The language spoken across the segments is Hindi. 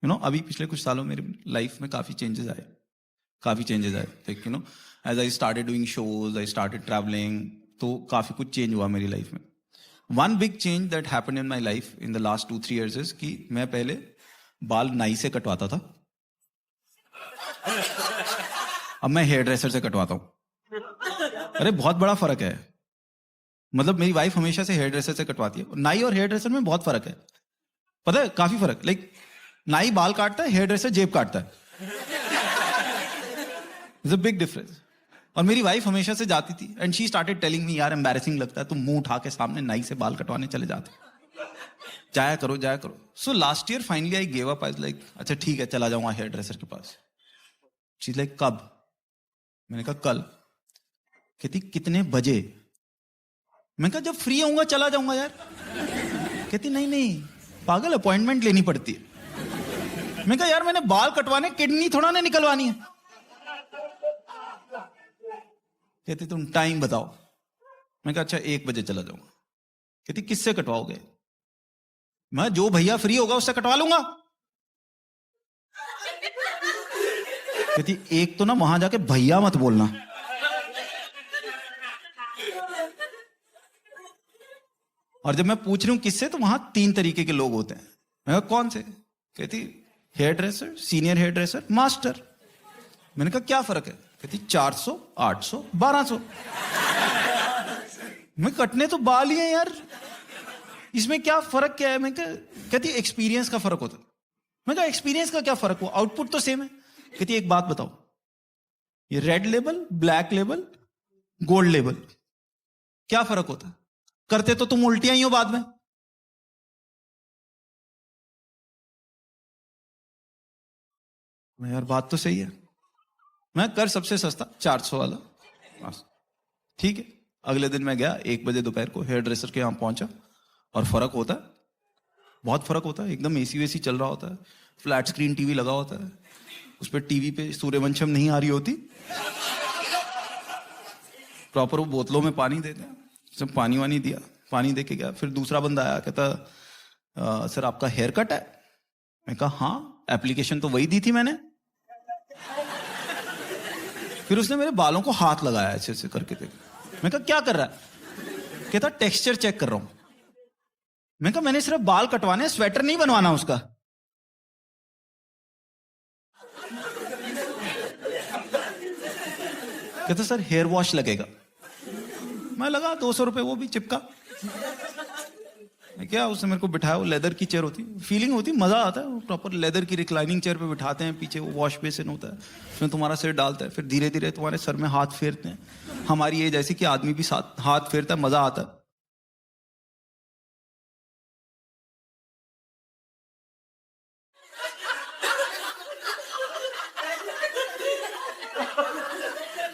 अभी पिछले कुछ सालों मेरी लाइफ में काफ़ी चेंजेस आए, like as I started doing shows, I started travelling, तो काफ़ी कुछ चेंज हुआ मेरी लाइफ में. One big change that happened in my life in the last 2-3 years is कि मैं पहले बाल नाई से कटवाता था, अब मैं हेयर ड्रेसर से कटवाता हूँ. अरे बहुत बड़ा फर्क है. मतलब मेरी वाइफ हमेशा से हेयर ड्रेसर से कटवाती है. नाई और हेयर ड्रेसर में बहुत फर्क है, पता है, काफी फर्क. लाइक नाई बाल काटता है, हेयर ड्रेसर जेब काटता है. It's a big difference. और मेरी वाइफ हमेशा से जाती थी and she started telling me, यार एम्बैरेसिंग लगता है, तुम मुंह उठा के सामने नाई से बाल कटवाने चले जाते, जाया करो जाया करो. So last year finally I gave up. I like अच्छा ठीक है, चला जाऊंगा हेयर ड्रेसर के पास. शी लाइक कब? मैंने कहा कल. कहती कितने बजे? मैं कहा जब फ्री होऊंगा चला जाऊंगा यार. कहती नहीं नहीं पागल, अपॉइंटमेंट लेनी पड़ती है. मैं कहा यार मैंने बाल कटवाने, किडनी थोड़ा ना निकलवानी है. कहती तुम टाइम बताओ. मैं कहा अच्छा 1 बजे चला जाऊंगा. कहती किससे कटवाओगे? मैं जो भैया फ्री होगा उससे कटवा लूंगा. कहती एक तो ना वहां जाके भैया मत बोलना. और जब मैं पूछ रही हूं किससे, तो वहां 3 तरीके के लोग होते हैं. मैं कहा कौन से? कहती hairdresser, senior hairdresser, master. मैंने कहा क्या फर्क है? कहती 400, 800, 1200. मैं कटने तो बाल ही है यार, इसमें क्या फर्क क्या है? मैं कहती एक्सपीरियंस का फर्क होता है. मैं कहा एक्सपीरियंस का क्या फर्क हुआ, आउटपुट तो सेम है. कहती एक बात बताओ, ये red label, black label, gold label, क्या फर्क होता है? करते तो तुम उल्टियां ही हो बाद में. यार बात तो सही है. मैं कर सबसे सस्ता 400 वाला. ठीक है. अगले दिन मैं गया 1 बजे दोपहर को हेयर ड्रेसर के यहां पहुंचा, और फर्क होता है, बहुत फर्क होता है. एकदम एसी वेसी चल रहा होता है, फ्लैट स्क्रीन टीवी लगा होता है, उस पर टीवी पे सूर्यवंशम नहीं आ रही होती, प्रॉपर वो बोतलों में पानी देते हैं. सब पानी वानी दिया, पानी दे के गया. फिर दूसरा बंदा आया, कहता सर आपका हेयर कट है? मैं कहा हाँ, एप्लीकेशन तो वही दी थी मैंने. फिर उसने मेरे बालों को हाथ लगाया ऐसे ऐसे करके देख. मैं कहा क्या कर रहा है? कहता टेक्सचर चेक कर रहा हूं. मैं कहा मैंने सिर्फ बाल कटवाने, स्वेटर नहीं बनवाना उसका. कहता सर हेयर वॉश लगेगा. मैं लगा 200 रुपए, वो भी चिपका. क्या उसने मेरे को बिठाया, वो लेदर की चेयर होती, फीलिंग होती, मजा आता है. प्रॉपर लेदर की रिक्लाइनिंग चेयर पे बिठाते हैं, पीछे वो वॉश बेसिन होता है, उसमें तुम्हारा सिर डालता है, फिर धीरे धीरे तुम्हारे सर में हाथ फेरते हैं. हमारी ये जैसे कि आदमी भी साथ हाथ फेरता है, मजा आता है.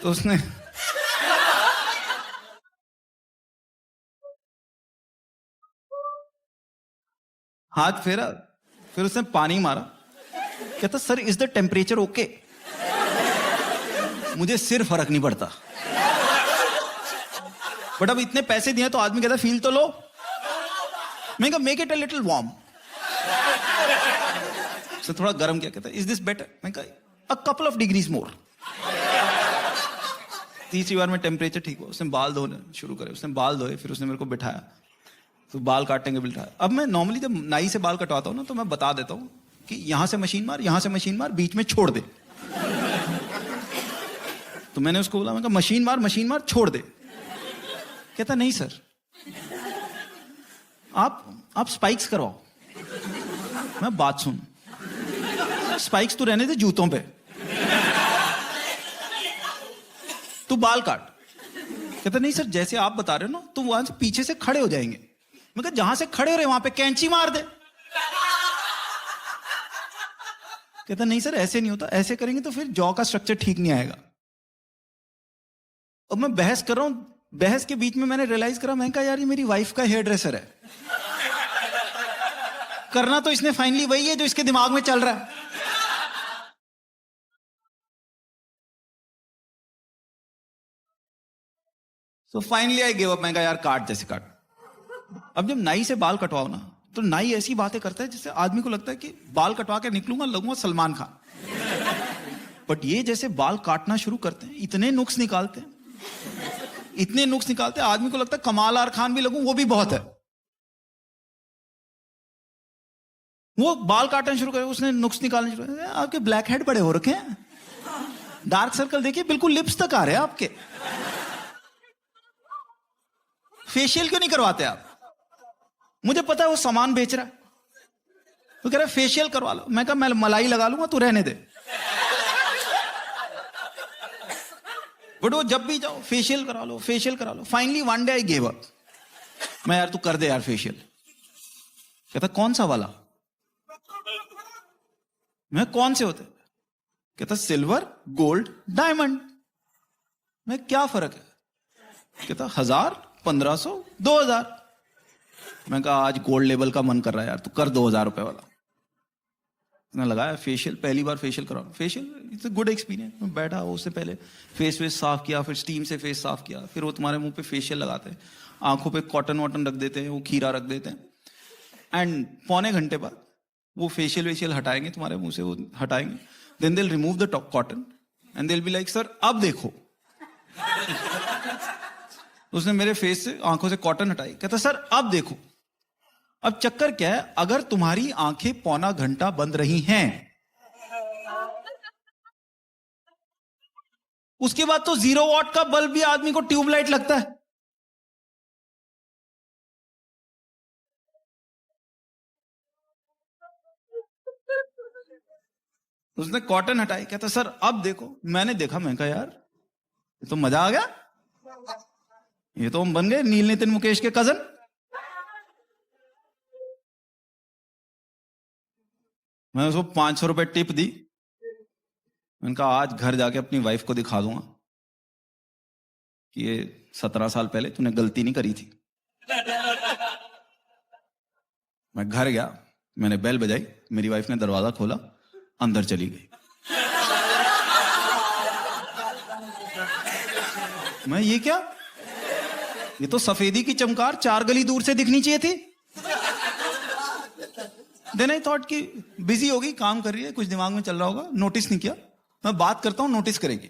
तो उसने हाथ फेरा, फिर उसने पानी मारा. कहता sir is the temperature okay? मुझे सिर फर्क नहीं पड़ता, बट अब इतने पैसे दिए तो आदमी कहता फील तो लो. मैं कहा make it a little warm. तो थोड़ा गर्म किया. कहता इज दिस बेटर? मैं कहा अ कपल ऑफ डिग्रीज मोर. तीसरी बार में टेम्परेचर ठीक हुआ. उसने बाल धोने शुरू करे, उसने बाल धोए, फिर उसने मेरे को बिठाया, तो बाल काटने के बिठाया. अब मैं नॉर्मली जब नाई से बाल कटवाता हूँ ना, तो मैं बता देता हूँ कि यहां से मशीन मार, यहां से मशीन मार, बीच में छोड़ दे. तो मैंने उसको बोला, मैं कहा मशीन मार छोड़ दे. कहता नहीं सर, आप स्पाइक्स करवाओ. मैं बात सुन, स्पाइक्स तो रहने दे जूतों पे, तू बाल काट. कहता नहीं सर जैसे आप बता रहे हो ना, तो वहां से पीछे से खड़े हो जाएंगे. मैं कहा जहां से खड़े हो रहे वहां पे कैंची मार दे. कहता नहीं सर ऐसे नहीं होता, ऐसे करेंगे तो फिर जॉ का स्ट्रक्चर ठीक नहीं आएगा. अब मैं बहस कर रहा हूं, बहस के बीच में मैंने रियलाइज करा, मैं कहा यार ये मेरी वाइफ का हेयर ड्रेसर है. करना तो इसने फाइनली वही है जो इसके दिमाग में चल रहा है. So finally I give up. मैं कहा यार काट जैसे काट. अब जब नाई से बाल कटवाओ ना, तो नाई ऐसी बातें करता है जिससे आदमी को लगता है कि बाल कटवा के निकलूंगा लगूंगा सलमान खान। बट ये जैसे बाल काटना शुरू करते हैं इतने नुक्स निकालते हैं, इतने नुक्स निकालते हैं, आदमी को लगता है कमाल आर खान भी लगूं वो भी बहुत है। वो बाल काटना शुरू करे, उसने नुक्स निकालने शुरू करे, आपके ब्लैक हेड बड़े हो रखे हैं, डार्क सर्कल देखिए बिल्कुल लिप्स तक आ रहे हैं आपके, फेशियल क्यों नहीं करवाते आप? मुझे पता है वो सामान बेच रहा है, तो कह रहा है फेशियल करवा लो। मैं कहा मैं मलाई लगा लूंगा, तू रहने दे। बट वो जब भी जाओ फेशियल करा लो, फेशियल करा लो। Finally one day I give up. मैं यार तू कर दे यार फेशियल। कहता कौन सा वाला? मैं कौन से होते? कहता सिल्वर, गोल्ड, डायमंड। मैं क्या फर्क है? कहता 1000, 1500, 2000। मैं कहा आज गोल्ड लेवल का मन कर रहा है यार, तू कर 2000 रुपए वाला। उसने लगाया फेशियल, पहली बार फेशियल करा। Facial it's a good experience. मैं बैठा, उससे पहले फेस वेस साफ किया, फिर स्टीम से फेस साफ किया, फिर वो तुम्हारे मुंह पे फेशियल लगाते हैं, आंखों पे कॉटन वॉटन रख देते हैं, वो खीरा रख देते हैं, एंड पौने घंटे बाद वो फेशियल वेशियल हटाएंगे तुम्हारे मुंह से, वो हटाएंगे, then they will remove the cotton and they will be like sir अब देखो। उसने मेरे फेस से आंखों से कॉटन हटाई, कहता सर अब देखो। अब चक्कर क्या है, अगर तुम्हारी आंखें पौना घंटा बंद रही हैं, उसके बाद तो 0 वॉट का बल्ब भी आदमी को ट्यूबलाइट लगता है। उसने कॉटन हटाई, कहता सर अब देखो। मैंने देखा, मैं कहा यार ये तो मजा आ गया, ये तो हम बन गए नील नितिन मुकेश के कजन। मैं उसको 500 रुपए टिप दी। मैंने कहा आज घर जाके अपनी वाइफ को दिखा दूंगा कि ये 17 साल पहले तूने गलती नहीं करी थी। मैं घर गया, मैंने बेल बजाई, मेरी वाइफ ने दरवाजा खोला, अंदर चली गई। मैं ये क्या, ये तो सफेदी की चमकार 4 गली दूर से दिखनी चाहिए थी। देन आई थॉट कि बिजी होगी, काम कर रही है, कुछ दिमाग में चल रहा होगा, नोटिस नहीं किया। मैं बात करता हूं, नोटिस करेगी।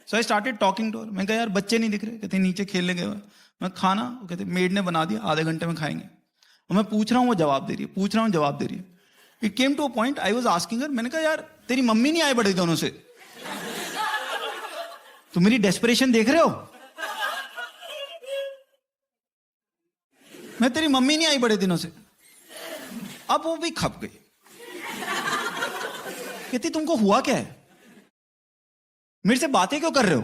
So I started talking to her. मैं कहा यार बच्चे नहीं दिख रहे? कहते नीचे खेलने गए। मैं खाना, कहते मेड ने बना दिया, आधे घंटे में खाएंगे। और मैं पूछ रहा हूं, वो जवाब दे रही है, पूछ रहा हूं, जवाब दे रही है। It came to a point I was asking her, मैंने कहा यार तेरी मम्मी नहीं आए बड़े दोनों से? तुम मेरी डेस्परेशन देख रहे हो? मैं तेरी मम्मी नहीं आई बड़े दिनों से। अब वो भी खप गई, कहती तुमको हुआ क्या है, मेरे से बातें क्यों कर रहे हो?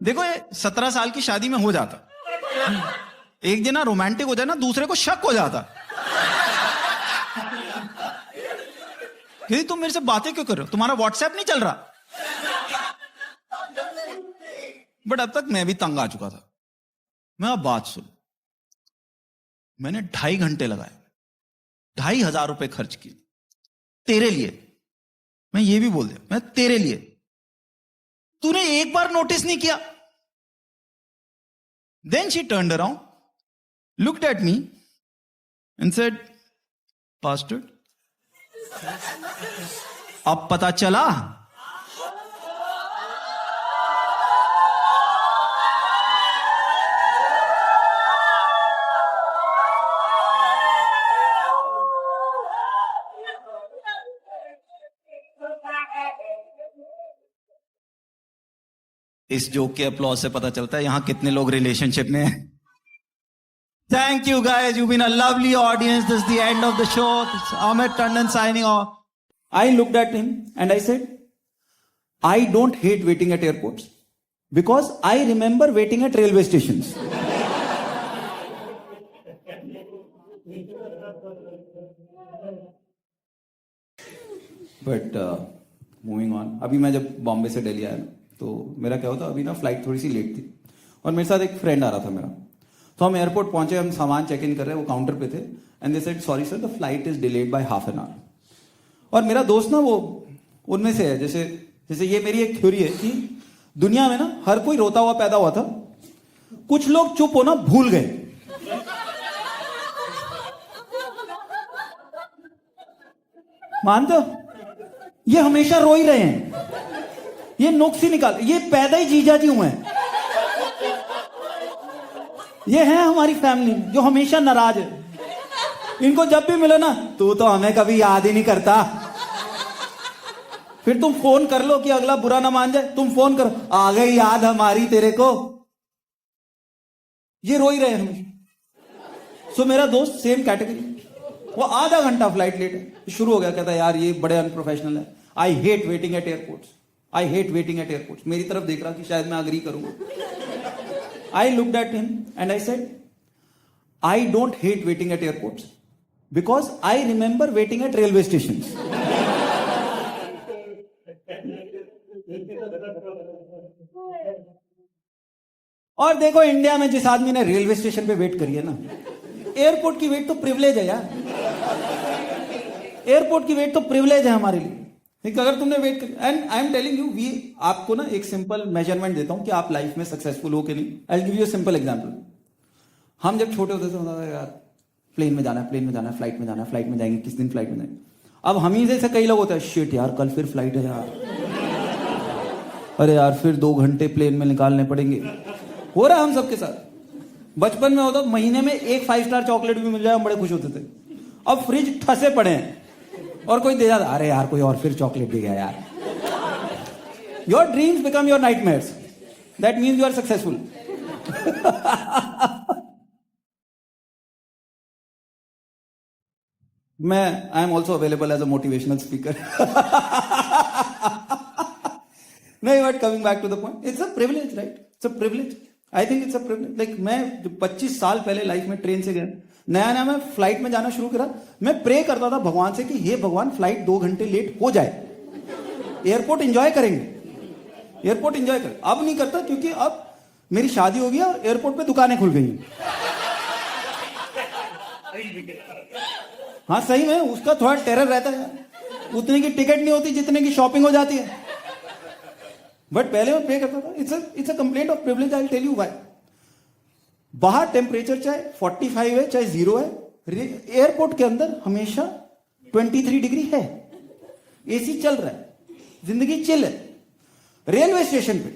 देखो ये 17 साल की शादी में हो जाता, एक जना रोमांटिक हो जाए ना, दूसरे को शक हो जाता। कहती तुम मेरे से बातें क्यों कर रहे हो, तुम्हारा व्हाट्सएप नहीं चल रहा? बट अब तक मैं भी तंग आ चुका था। मैं अब बात सुन, मैंने 2.5 घंटे लगाए, 2,500 रुपए खर्च किए तेरे लिए। मैं ये भी बोल दिया, मैं तेरे लिए। तूने एक बार नोटिस नहीं किया? Then she turned around, looked at me and said pastor अब पता चला? इस जोक के अपलॉज से पता चलता है यहां कितने लोग रिलेशनशिप में हैं। Thank you guys, you've been a lovely audience. This is the end of the show. This is Amit Tandon signing off. I looked at him and I said, I don't hate waiting at airports because I remember waiting at railway stations. But moving on, अभी मैं जब बॉम्बे से दिल्ली आया ना, तो मेरा क्या होता, अभी ना फ्लाइट थोड़ी सी लेट थी और मेरे साथ एक फ्रेंड आ रहा था मेरा। तो हम एयरपोर्ट पहुंचे, हम सामान चेक इन कर रहे हैं, वो काउंटर पे थे, and they said sorry sir the flight is delayed by half an hour. और मेरा दोस्त ना वो उनमें से है, जैसे जैसे ये मेरी एक थ्योरी है कि दुनिया में ना हर कोई रोता हुआ पैदा हुआ था, कुछ लोग चुप होना भूल गए। मानते हो? ये हमेशा रो ही रहे हैं, ये नुक्स ही निकाल, ये पैदा ही जीजा जी हुए हैं। ये है हमारी फैमिली जो हमेशा नाराज है। इनको जब भी मिलो ना, तू तो हमें कभी याद ही नहीं करता। फिर तुम फोन कर लो कि अगला बुरा ना मान जाए, तुम फोन करो, आ गई याद हमारी तेरे को। ये रो ही रहे हमेशा। सो मेरा दोस्त सेम कैटेगरी, वो आधा घंटा फ्लाइट लेट है, शुरू हो गया, कहता है यार ये बड़े अनप्रोफेशनल है, I hate waiting at airports, I hate waiting at airports. मेरी तरफ देख रहा कि शायद मैं अग्री करूंगा। I looked at him and I said, I don't hate waiting at airports because I remember waiting eight railway station. और देखो इंडिया में जिस आदमी ने रेलवे स्टेशन पे वेट करी है ना, एयरपोर्ट की वेट तो प्रिविलेज है यार। एयरपोर्ट की वेट तो प्रिविलेज है हमारे लिए। ठीक, अगर तुमने वेट करी, and I am telling you, we आपको ना एक सिंपल मेजरमेंट देता हूं कि आप लाइफ में सक्सेसफुल हो कि नहीं। I will give you a simple example. हम जब छोटे होते थे तो यार प्लेन में जाना है, प्लेन में जाना है, फ्लाइट में जाना है, फ्लाइट में जाएंगे, किस दिन फ्लाइट में जाएंगे। अब हम ही जैसे कई लोग होते हैं, शिट यार कल फिर फ्लाइट है यार, अरे यार फिर 2 घंटे प्लेन में निकालने पड़ेंगे। हो रहा है हम सबके साथ। बचपन में होता महीने में एक 5 स्टार चॉकलेट भी मिल जाए हम बड़े खुश होते थे। अब फ्रिज ठसे पड़े हैं और कोई दे जाता, अरे यार कोई और फिर चॉकलेट दे गया यार। Your dreams become your nightmares, that means you are successful. मैं I am also available as a motivational speaker. नहीं, but coming back to the point, it's a privilege, right? It's a privilege. I think it's a privilege. Like मैं 25 साल पहले लाइफ में ट्रेन से गया, नया नया मैं फ्लाइट में जाना शुरू करा, मैं प्रे करता था भगवान से कि हे भगवान फ्लाइट 2 घंटे लेट हो जाए, एयरपोर्ट एंजॉय करेंगे, एयरपोर्ट एंजॉय करें। अब नहीं करता क्योंकि अब मेरी शादी हो गई और एयरपोर्ट पे दुकानें खुल गई। हाँ सही में उसका थोड़ा टेरर रहता है, उतने की टिकट नहीं होती जितने की शॉपिंग हो जाती है। बट पहले मैं पे करता था। It's a complaint of privilege. I will tell you why. बाहर टेम्परेचर चाहे 45 है चाहे 0 है, एयरपोर्ट के अंदर हमेशा 23 डिग्री है, एसी चल रहा है, जिंदगी चिल है। रेलवे स्टेशन पे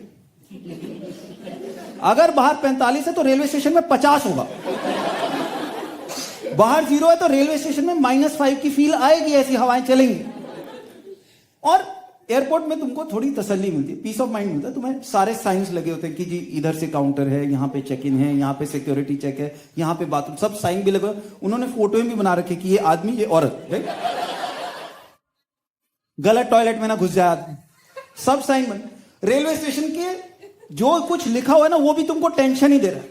अगर बाहर 45 है तो रेलवे स्टेशन में 50 होगा। बाहर 0 है तो रेलवे स्टेशन में -5 की फील आएगी, ऐसी हवाएं चलेंगी। और एयरपोर्ट में तुमको थोड़ी तसल्ली मिलती है, पीस ऑफ माइंड मिलता है। तुम्हें सारे साइंस लगे होते हैं कि जी इधर से काउंटर है, यहाँ पे चेक इन है, यहाँ पे सिक्योरिटी चेक है, यहाँ पे बाथरूम, सब साइन भी लगे। उन्होंने फोटो भी बना रखे कि ये आदमी ये औरत, राइट? गलत टॉयलेट में ना घुस जाए आदमी, सब साइन बने। रेलवे स्टेशन के जो कुछ लिखा हुआ है ना वो भी तुमको टेंशन ही दे रहा है।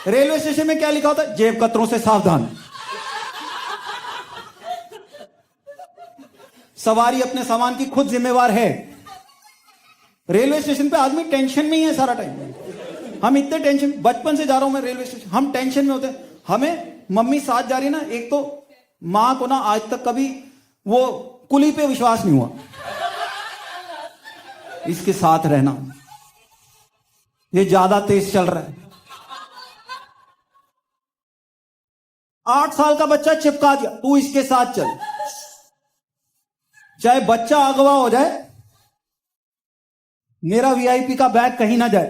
रेलवे स्टेशन में क्या लिखा होता है? जेब कतरों से सावधान, सवारी अपने सामान की खुद जिम्मेवार है। रेलवे स्टेशन पे आदमी टेंशन में ही है सारा टाइम। हम इतने टेंशन, बचपन से जा रहा हूं मैं रेलवे स्टेशन, हम टेंशन में होते हैं। हमें मम्मी साथ जा रही है ना, एक तो मां को ना आज तक कभी वो कुली पे विश्वास नहीं हुआ, इसके साथ रहना, ये ज्यादा तेज चल रहा है। 8 साल का बच्चा चिपका दिया, तू इसके साथ चल, चाहे बच्चा अगवा हो जाए, मेरा वीआईपी का बैग कहीं ना जाए।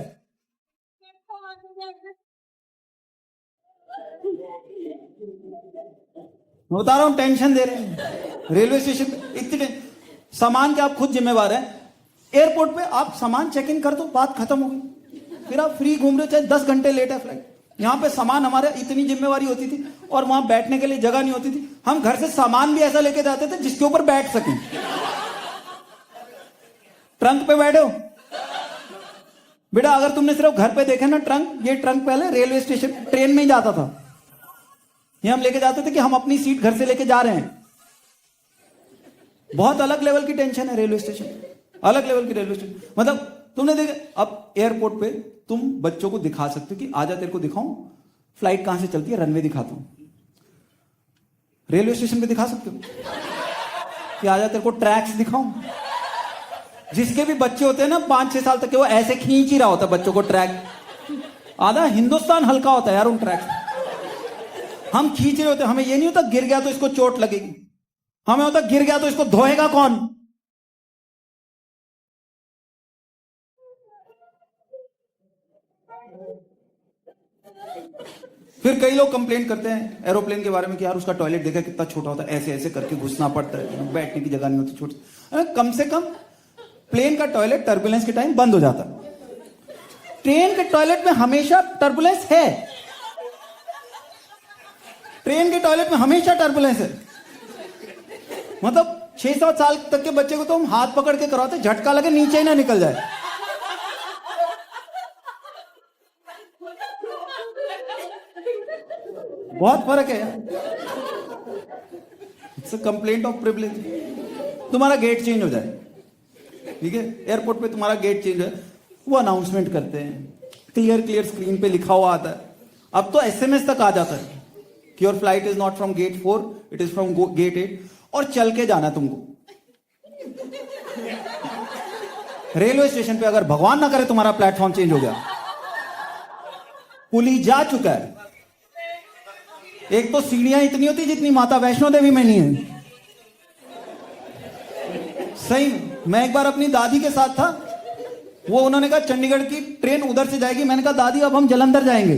बता रहा हूं टेंशन दे रहे हैं। रेलवे स्टेशन पे इतनी सामान के आप खुद जिम्मेवार हैं। एयरपोर्ट पे आप सामान चेक इन कर दो, बात खत्म हो गई, फिर आप फ्री घूम रहे हो, चाहे 10 घंटे लेट है फ्लाइट। यहां पे सामान हमारे इतनी जिम्मेवारी होती थी और वहां बैठने के लिए जगह नहीं होती थी। हम घर से सामान भी ऐसा लेके जाते थे जिसके ऊपर बैठ सकें। ट्रंक पे बैठो बेटा, अगर तुमने सिर्फ घर पे देखा ना ट्रंक, ये ट्रंक पहले रेलवे स्टेशन ट्रेन में ही जाता था। ये हम लेके जाते थे कि हम अपनी सीट घर से लेके जा रहे हैं। बहुत अलग लेवल की टेंशन है रेलवे स्टेशन, अलग लेवल की रेलवे स्टेशन। मतलब तुमने देखा, अब एयरपोर्ट पे तुम बच्चों को दिखा सकते हो कि आजा तेरे को दिखाऊं फ्लाइट कहां से चलती है, रनवे दिखाता हूं। रेलवे स्टेशन पे दिखा सकते हो कि आजा तेरे को ट्रैक्स दिखाऊं, जिसके भी बच्चे होते हैं ना 5-6 साल तक के, वो ऐसे खींच ही रहा होता है बच्चों को ट्रैक। आधा हिंदुस्तान हल्का होता है यार उन ट्रैक। हम खींच रहे होते हैं, हमें ये नहीं होता गिर गया तो इसको चोट लगेगी, हमें होता गिर गया तो इसको धोएगा कौन। फिर कई लोग कंप्लेंट करते हैं एरोप्लेन के बारे में कि यार उसका टॉयलेट देखा कितना छोटा होता है, ऐसे ऐसे करके घुसना पड़ता है, बैठने की जगह नहीं होती छोटी। कम से कम प्लेन का टॉयलेट टर्बुलेंस के टाइम बंद हो जाता है। ट्रेन के टॉयलेट में हमेशा टर्बुलेंस है, ट्रेन के टॉयलेट में हमेशा टर्बुलेंस है। मतलब 6-7 साल तक के बच्चे को तो हम हाथ पकड़ के करवाते, झटका लगे नीचे ही ना निकल जाए। बहुत फर्क है यार। It's a complaint of privilege. तुम्हारा गेट चेंज हो जाए, ठीक है, एयरपोर्ट पे तुम्हारा गेट चेंज है, वो अनाउंसमेंट करते हैं, क्लियर स्क्रीन पे लिखा हुआ आता है। अब तो एसएमएस तक आ जाता है कि your flight is not from gate 4, it is from gate 8, और चल के जाना तुमको। रेलवे स्टेशन पे अगर भगवान ना करे तुम्हारा प्लेटफॉर्म चेंज हो गया, पुलिस जा चुका है। एक तो सीढ़ियां इतनी होती जितनी माता वैष्णो देवी में नहीं है। सही, मैं एक बार अपनी दादी के साथ था, वो उन्होंने कहा चंडीगढ़ की ट्रेन उधर से जाएगी, मैंने कहा दादी अब हम जलंधर जाएंगे।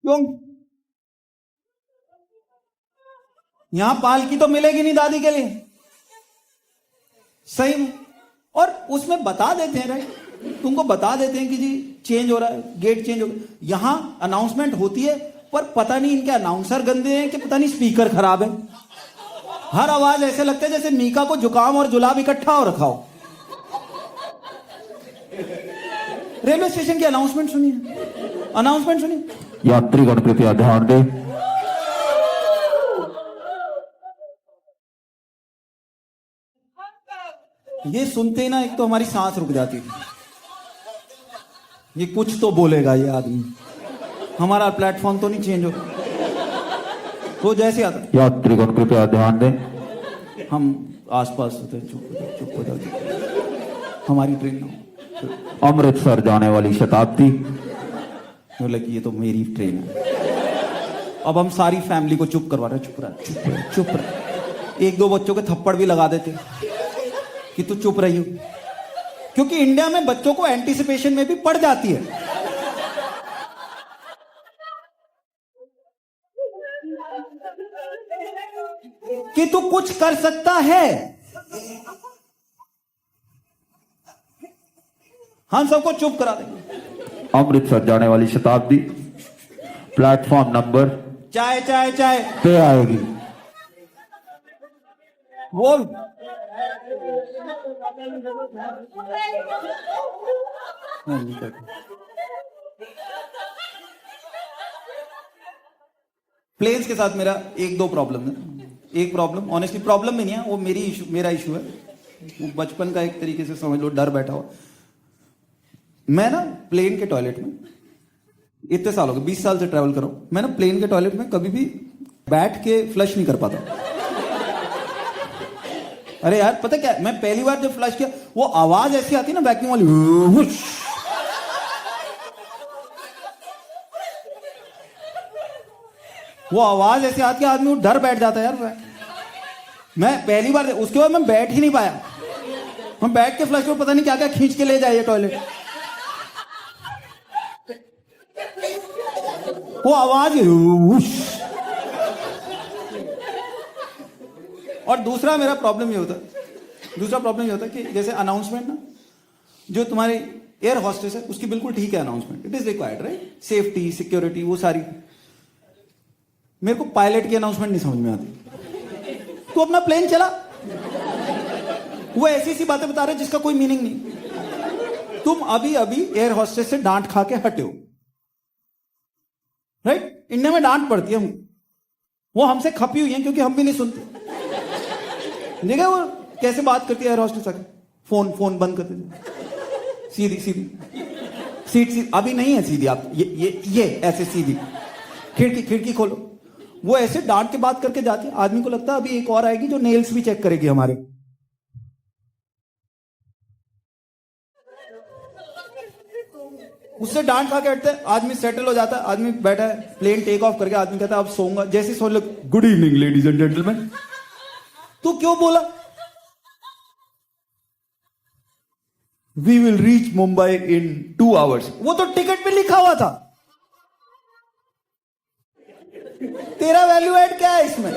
क्यों? यहां पालकी तो मिलेगी नहीं दादी के लिए। सही में, और उसमें बता देते हैं, राइट, तुमको बता देते हैं कि जी चेंज हो रहा है, गेट चेंज हो गया। यहां अनाउंसमेंट होती है, पर पता नहीं इनके अनाउंसर गंदे हैं कि पता नहीं स्पीकर खराब है। हर आवाज ऐसे लगता है जैसे मीका को जुकाम और जुलाब इकट्ठा हो रखा हो। रेलवे स्टेशन की अनाउंसमेंट सुनिए, अनाउंसमेंट सुनिए। यात्रीगण कृपया ध्यान दें, ये सुनते ही ना एक तो हमारी सांस रुक जाती थी, ये कुछ तो बोलेगा ये आदमी, हमारा प्लेटफॉर्म तो नहीं चेंज हो। तो जैसे आता, यात्रीगण कृपया ध्यान दें, हम आसपास होते, चुप हो जाते, हमारी ट्रेन ना हो। अमृतसर जाने वाली शताब्दी, बोले कि ये तो मेरी ट्रेन है। अब हम सारी फैमिली को चुप करवा रहे, चुप रहा, चुप रहा। 1-2 बच्चों के थप्पड़ भी लगा देते कि तू चुप रही हो, क्योंकि इंडिया में बच्चों को एंटीसिपेशन में भी पड़ जाती है। कि तू कुछ कर सकता है। हम सबको चुप करा देंगे। अमृतसर जाने वाली शताब्दी प्लेटफॉर्म नंबर चाय चाय चाय पे आएगी। वो प्लेन्स के साथ मेरा 1-2 प्रॉब्लम है। एक प्रॉब्लम, ऑनेस्टली प्रॉब्लम भी नहीं है, वो मेरा इशू है, वो बचपन का एक तरीके से समझ लो, डर बैठा हुआ। मैं ना प्लेन के टॉयलेट में इतने साल हो गए, 20 साल से ट्रैवल कर रहा हूं, मैं ना प्लेन के टॉयलेट में कभी भी बैठ के फ्लश नहीं कर पाता। अरे यार पता क्या, मैं पहली बार जब फ्लश किया, वो आवाज ऐसी आती ना वैक्यूम वाली, वो आवाज ऐसे आती है, आदमी डर बैठ जाता है यार। मैं पहली बार, उसके बाद मैं बैठ ही नहीं पाया। मैं बैठ के फ्लश में पता नहीं क्या क्या खींच के ले जाए टॉयलेट। वो आवाज, और दूसरा मेरा प्रॉब्लम ये होता है कि जैसे अनाउंसमेंट ना, जो तुम्हारी एयर हॉस्टेस है उसकी बिल्कुल ठीक है announcement, it is required, right, safety security वो सारी। मेरे को पायलट की अनाउंसमेंट नहीं समझ में आती। तू अपना प्लेन चला, वो ऐसी सी बातें बता रहे जिसका कोई मीनिंग नहीं। तुम अभी अभी एयर हॉस्टेस से डांट खा के हटे हो, राइट, इंडिया में डांट पड़ती है हम, वो हमसे खपी हुई है क्योंकि हम भी नहीं सुनते। देखा वो कैसे बात करती है एयर हॉस्टेस आके, फोन बंद कर देती, सीधी सीट अभी नहीं है सीधी, आप ये ऐसे सीधी, खिड़की खोलो, वो ऐसे डांट के बात करके जाती है, आदमी को लगता है अभी एक और आएगी जो नेल्स भी चेक करेगी हमारे। उससे डांट खा के हटते हैं, आदमी सेटल हो जाता है, आदमी बैठा है, प्लेन टेक ऑफ करके आदमी कहता है अब सोऊंगा। जैसे सो लोग, good evening ladies and gentleman. तू क्यों बोला? We will reach Mumbai in 2 hours. वो तो टिकट पे लिखा हुआ था। तेरा वैल्यू एड क्या है इसमें?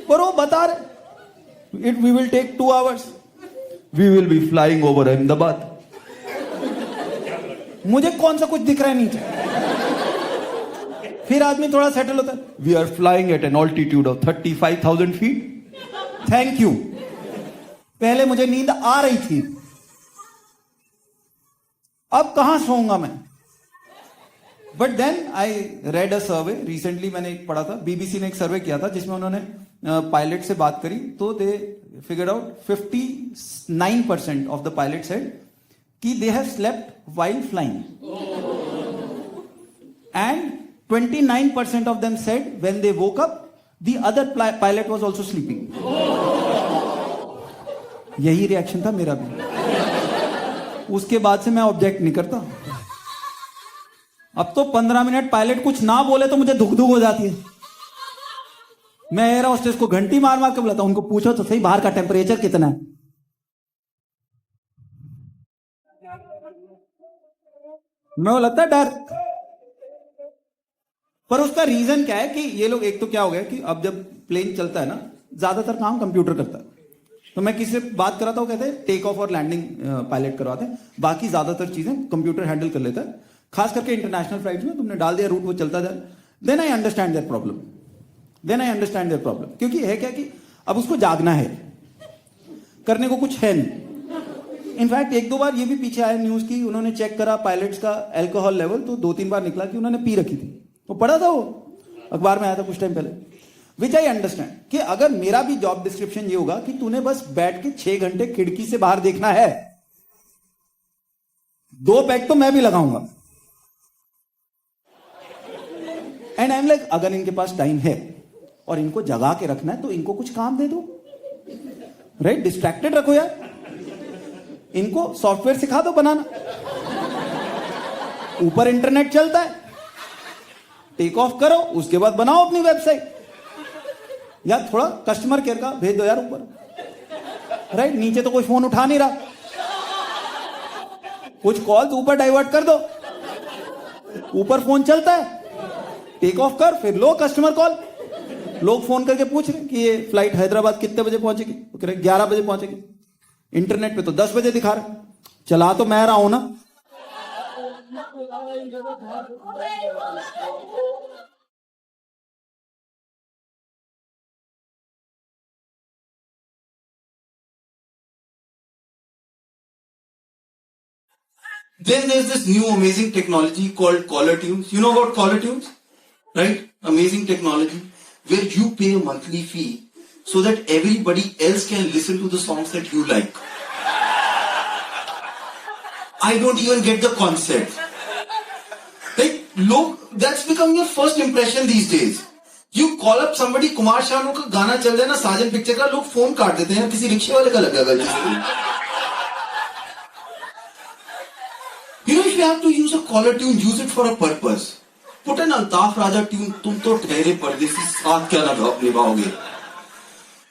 पर वो बता रहे it we will take 2 hours, we will be flying over Ahmedabad. मुझे कौन सा कुछ दिख रहा है नीचे? फिर आदमी थोड़ा सेटल होता है, we are flying at an altitude of 35,000 feet. Thank you, पहले मुझे नींद आ रही थी, अब कहां सोऊंगा मैं? But then I read a survey recently, मैंने एक पढ़ा था, बीबीसी ने एक सर्वे किया था जिसमें उन्होंने पायलट से बात करी, तो दे figure out 59% of the pilot said कि they have slept while flying, and 29% of them said when they woke up the other pilot was also sleeping. यही रिएक्शन था मेरा भी। उसके बाद से मैं ऑब्जेक्ट नहीं करता। अब तो 15 मिनट पायलट कुछ ना बोले तो मुझे धुक धुक हो जाती है। मैं एयर होस्टेस को घंटी मार मार के बुलाता हूं, उनको पूछो तो सही बाहर का टेम्परेचर कितना है। मैं वो लगता है डर। पर उसका रीजन क्या है कि ये लोग, एक तो क्या हो गया कि अब जब प्लेन चलता है ना, ज्यादातर काम कंप्यूटर करता है। तो मैं किसी से बात कराता हूँ, कहते हैं टेक ऑफ और लैंडिंग पायलट करवाते हैं, बाकी ज्यादातर चीजें कंप्यूटर हैंडल कर लेता है। खास करके इंटरनेशनल फ्लाइट्स में तुमने डाल दिया रूट, वो चलता जाए। Then I understand their problem. क्योंकि है क्या कि अब उसको जागना है, करने को कुछ है नहीं। इनफैक्ट 1-2 बार ये भी पीछे आया न्यूज की, उन्होंने चेक करा पायलट्स का अल्कोहल लेवल, तो 2-3 बार निकला कि उन्होंने पी रखी थी। वो पढ़ा था, वो अखबार में आया था कुछ टाइम पहले। विच आई अंडरस्टैंड कि अगर मेरा भी जॉब डिस्क्रिप्शन ये होगा कि तूने बस बैठ के 6 घंटे खिड़की से बाहर देखना है, 2 पैक तो मैं भी लगाऊंगा। एंड आई एम लाइक, अगर इनके पास टाइम है और इनको जगा के रखना है तो इनको कुछ काम दे दो, राइट? डिस्ट्रैक्टेड रखो यार, इनको सॉफ्टवेयर सिखा दो बनाना, ऊपर इंटरनेट चलता है, टेक ऑफ करो, उसके बाद बनाओ अपनी वेबसाइट। या थोड़ा कस्टमर केयर का भेज दो यार ऊपर, राइट? नीचे तो कोई फोन उठा नहीं रहा, कुछ कॉल तो ऊपर डाइवर्ट कर दो, ऊपर फोन चलता है, टेक ऑफ कर, फिर लो कस्टमर कॉल। लोग फोन करके पूछ रहे कि ये फ्लाइट हैदराबाद कितने बजे पहुंचेगी, तो कह रहे 11 बजे पहुंचेगी। इंटरनेट पे तो 10 बजे दिखा रहे, चला तो मैं रहा हूं ना। Then there's this new amazing technology called caller tunes. You know about caller tunes? Right? Amazing technology where you pay a monthly fee so that everybody else can listen to the songs that you like. I don't even get the concept. Like, look, that's become your first impression these days. You call up somebody, Kumar Sanu का गाना चल जाए ना, साजन पिक्चर का, लोग फोन काट देते हैं, किसी रिक्शे वाले का लगा गलती से। You know, if you have to use a caller tune, use it for a purpose. Put an Altaf Raja tune, तुम तो ठहरे परदेसी साथ क्या निभाओगे?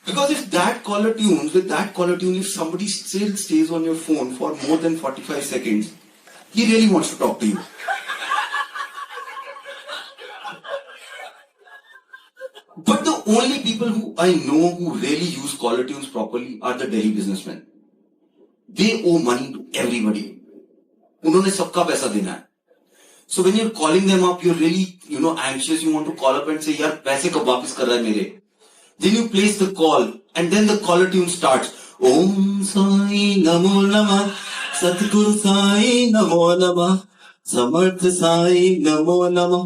Because if that caller tune, with that caller tune, if somebody still stays on your phone for more than 45 seconds, he really wants to talk to you. But the only people who I know who really use caller tunes properly are the Delhi businessmen. They owe money to everybody. उन्होंने सबका पैसा देना है. So when you're calling them up, you're really, anxious. You want to call up and say, यार पैसे कब वापस कर रहा है मेरे? Then you place the call, and then the caller tune starts. Om Sai Namo Namah, Satguru Sai Namo Namah, Samarth Sai Namo Namah.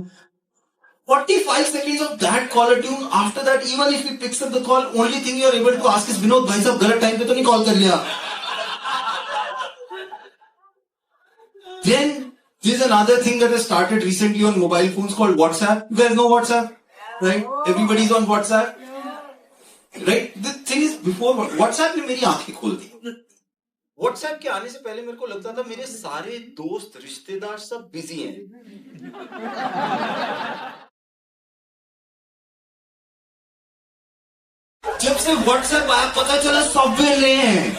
45 seconds of that caller tune. After that, even if he picks up the call, only thing you are able to ask is, Vinod bhai sahab galat time pe to nahi call kar liya. Then there's another thing that has started recently on mobile phones called WhatsApp. You guys know WhatsApp? right? Everybody is on WhatsApp, right? The thing is, before WhatsApp ने मेरी आंखें खोल दी. WhatsApp के आने से पहले मेरे को लगता था मेरे सारे दोस्त रिश्तेदार सब बिजी हैं. जब से WhatsApp आया पता चला सब वेले हैं,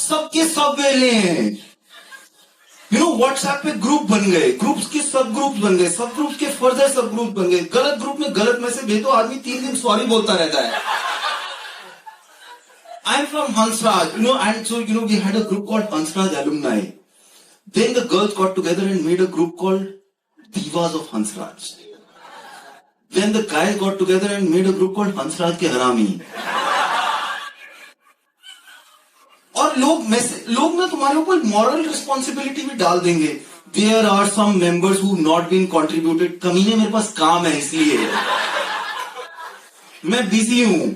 सबके सब वेले हैं. WhatsApp पे ग्रुप बन गए, ग्रुप्स के सब ग्रुप बन गए, सब ग्रुप के फर्दर सब ग्रुप बन गए. गलत ग्रुप में गलत मैसेज भेज तो आदमी 3 दिन सॉरी बोलता रहता है. I'm from Hansraj, and so, we had a group called Hansraj Alumni. Then the girls got together and made a group called Divas of Hansraj. Then the guys got together and made a group called Hansraj के हरामी. और लोग ना तुम्हारे ऊपर moral responsibility भी डाल देंगे. There are some members who not been contributed. कमीने मेरे पास काम है इसलिए. मैं बिजी हूं.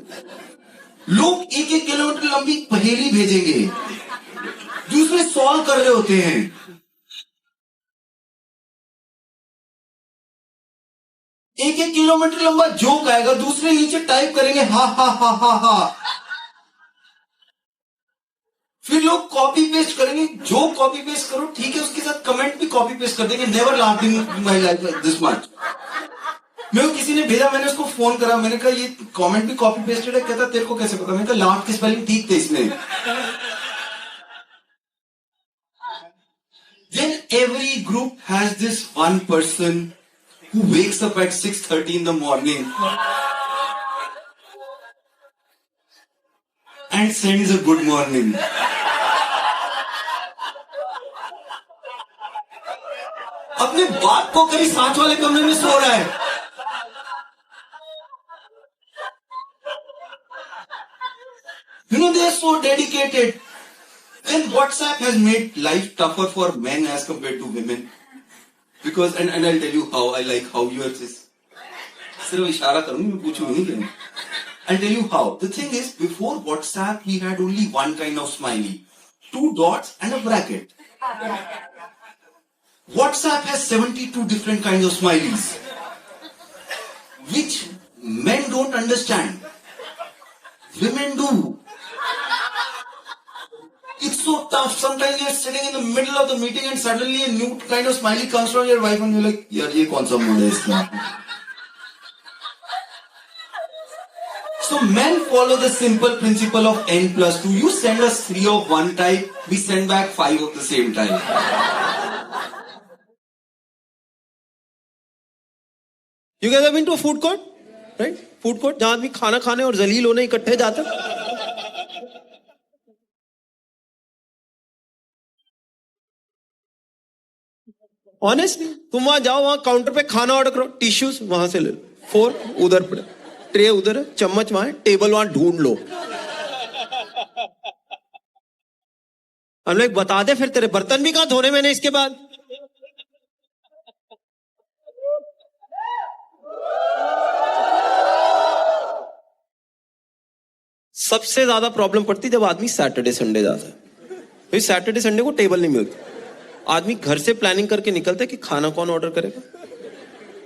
लोग 1-1 किलोमीटर लंबी पहेली भेजेंगे, दूसरे सॉल्व कर रहे होते हैं. एक किलोमीटर लंबा जोक आएगा, दूसरे नीचे टाइप करेंगे हा हा हा हा हा. फिर लोग कॉपी पेस्ट करेंगे, जो कॉपी पेस्ट करो ठीक है, उसके साथ कमेंट भी कॉपी पेस्ट कर देंगे. Never laughed in my life this much. मेरे को किसी ने भेजा, मैंने उसको फोन करा, मैंने कहा ये कमेंट भी कॉपी पेस्टेड है. कहता तेरे को कैसे पता? मैंने कहा लाफ्ट की स्पेलिंग ठीक थे इसमें. Then every group has this one person who wakes up at 6:30 in the morning and sends a good morning. अपने बाप को कहीं साथ वाले कमरे में सो रहा है. They are so dedicated. And WhatsApp has made life tougher for men as compared to women. Because, and I'll tell you how I like how yours is. सिर्फ इशारा करूंगी, मैं पूछूंगी नहीं क्या. I'll tell you how. The thing is, before WhatsApp, we had only one kind of smiley. 2 dots and a bracket. WhatsApp has 72 different kinds of smileys. Which men don't understand. Women do. It's so tough. Sometimes you're sitting in the middle of the meeting and suddenly a new kind of smiley comes from your wife and you're like, yaar, ye kaun sa mood hai iska? So men follow the simple principle of n+2. You send us 3 of one type, we send back 5 of the same type. You guys have been to a food court? Right? Food court, जहां आदमी खाना खाने और जलील होने इकट्ठे जाते हैं. ऑनेस्टली तुम वहां जाओ, वहां काउंटर पे खाना ऑर्डर करो, टिश्यूज वहां से ले लो, फोर्क उधर पड़े, ट्रे उधर है, चम्मच वहां है, टेबल वहां ढूंढ लो. हम लोग बता दे फिर तेरे बर्तन भी कहां धोने मैंने इसके बाद. सबसे ज्यादा प्रॉब्लम पड़ती जब आदमी सैटरडे संडे जाता है. भाई सैटरडे संडे को टेबल नहीं मिलती. आदमी घर से प्लानिंग करके निकलता है कि खाना कौन ऑर्डर करेगा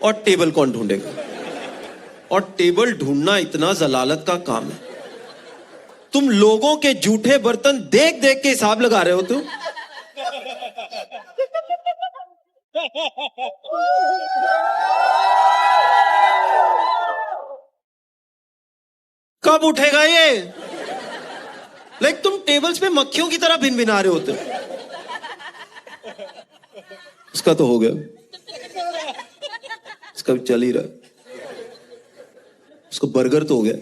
और टेबल कौन ढूंढेगा. और टेबल ढूंढना इतना जलालत का काम है. तुम लोगों के जूठे बर्तन देख देख के हिसाब लगा रहे हो. तुम कब उठेगा ये? लाइक तुम टेबल्स पे मक्खियों की तरह भिन भिना रहे होते हो. उसका तो हो गया, उसका भी चल ही रहा. उसको बर्गर तो हो गया,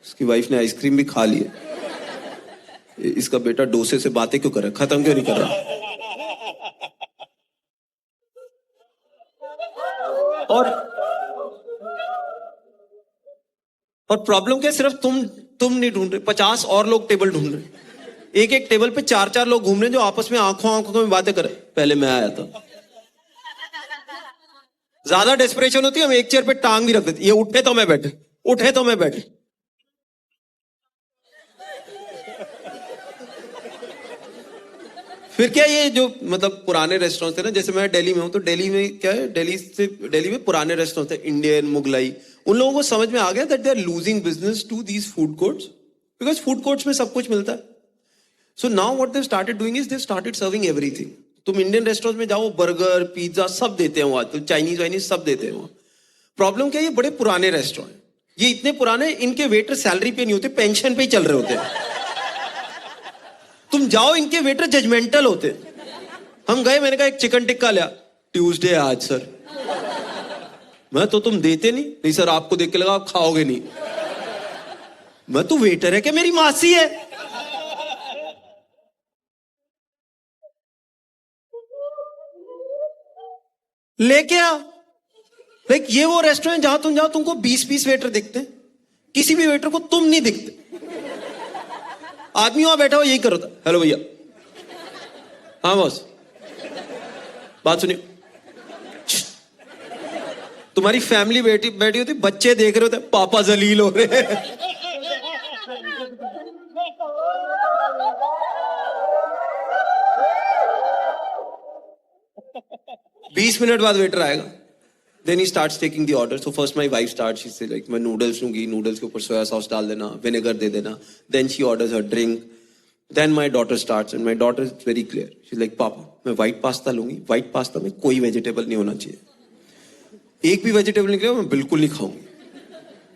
उसकी वाइफ ने आइसक्रीम भी खा ली है. इसका बेटा डोसे से बातें क्यों कर रहा है, खत्म क्यों नहीं कर रहा. और प्रॉब्लम क्या, सिर्फ तुम नहीं ढूंढ रहे, 50 और लोग टेबल ढूंढ रहे. एक एक टेबल पे 4-4 लोग घूम रहे हैं जो आपस में आंखों में बातें कर रहे. पहले मैं आया था. ज्यादा डेस्परेशन होती है, हम एक चेयर पे टांग भी रख देते. ये उठे तो मैं बैठे, उठे तो मैं बैठे. फिर क्या ये जो मतलब पुराने रेस्टोरेंट थे ना, जैसे मैं दिल्ली में हूँ तो दिल्ली में क्या है, दिल्ली में पुराने रेस्टोरेंट थे, इंडियन, मुगलाई, उन लोगों को समझ में आ गया that they are losing business to these food courts, because food courts में सब कुछ मिलता है. So now what they started doing is they started serving everything. तुम इंडियन रेस्टोरेंट में जाओ, बर्गर, पिज्जा सब देते हैं वहां, तो चाइनीज वाइनीज सब देते हैं वहां. प्रॉब्लम क्या है, ये बड़े पुराने रेस्टोरेंट, ये इतने पुराने, इनके वेटर सैलरी पे नहीं होते, पेंशन पे ही चल रहे होते हैं. तुम जाओ, इनके वेटर जजमेंटल होते हैं. हम गए, मैंने कहा एक चिकन टिक्का लिया, ट्यूसडे आज सर. मैं तो तुम देते नहीं सर, आपको देख के लगा आप खाओगे नहीं. मैं तो वेटर है कि मेरी मासी है. लेके आ. लाइक ये वो रेस्टोरेंट जहां तुम जाओ तुमको 20-20 वेटर दिखते हैं, किसी भी वेटर को तुम नहीं दिखते. आदमी वहां बैठा हो यही करो था, हेलो भैया, हाँ बॉस, बात सुनिए. तुम्हारी फैमिली बैठी होती, बच्चे देख रहे होते, पापा जलील हो रहे हैं. 20 मिनट बाद वेटर आएगा. Then he starts taking the order. So first my wife starts, she says like मैं नूडल्स लूंगी, नूडल्स के ऊपर सोया सॉस डाल देना, विनेगर दे देना. Then she orders her drink. Then my daughter starts and my daughter is very clear. She's like पापा मैं व्हाइट पास्ता लूंगी, व्हाइट पास्ता में कोई वेजिटेबल नहीं होना चाहिए, एक भी वेजिटेबल निकले मैं बिल्कुल नहीं खाऊंगी.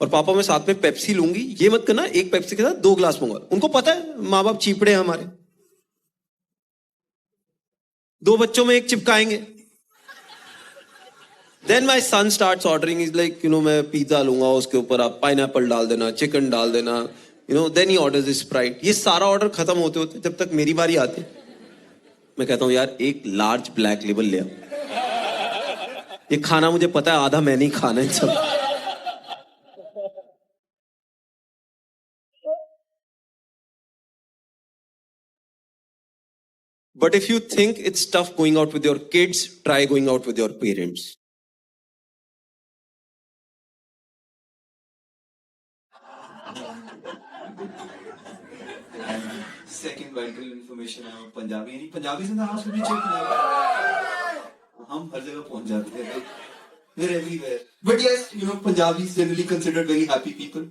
और पापा मैं साथ में पेप्सी लूंगी, ये मत करना एक पेप्सी के साथ 2 ग्लास मंगवा. उनको पता है माँ बाप चीपड़े हैं हमारे, 2 बच्चों में एक चिपकाएंगे. Then my son starts ordering. He's like, मैं पिज्जा लूंगा, उसके ऊपर आप पाइनएप्पल डाल देना, चिकन डाल देना. Then he orders the Sprite. ये सारा ऑर्डर खत्म होते होते जब तक मेरी बारी आती, मैं कहता हूँ यार एक लार्ज ब्लैक लेबल ले आओ. ये खाना मुझे पता है आधा मैं नहीं खाना है सब. But if you think it's tough going out with your kids, try going out with your parents. Second vital information है पंजाबी, नहीं पंजाबी से ना आप भी चेक करें, हम हर जगह पहुंच जाते हैं, we're everywhere. But yes, Punjabis generally considered very happy people.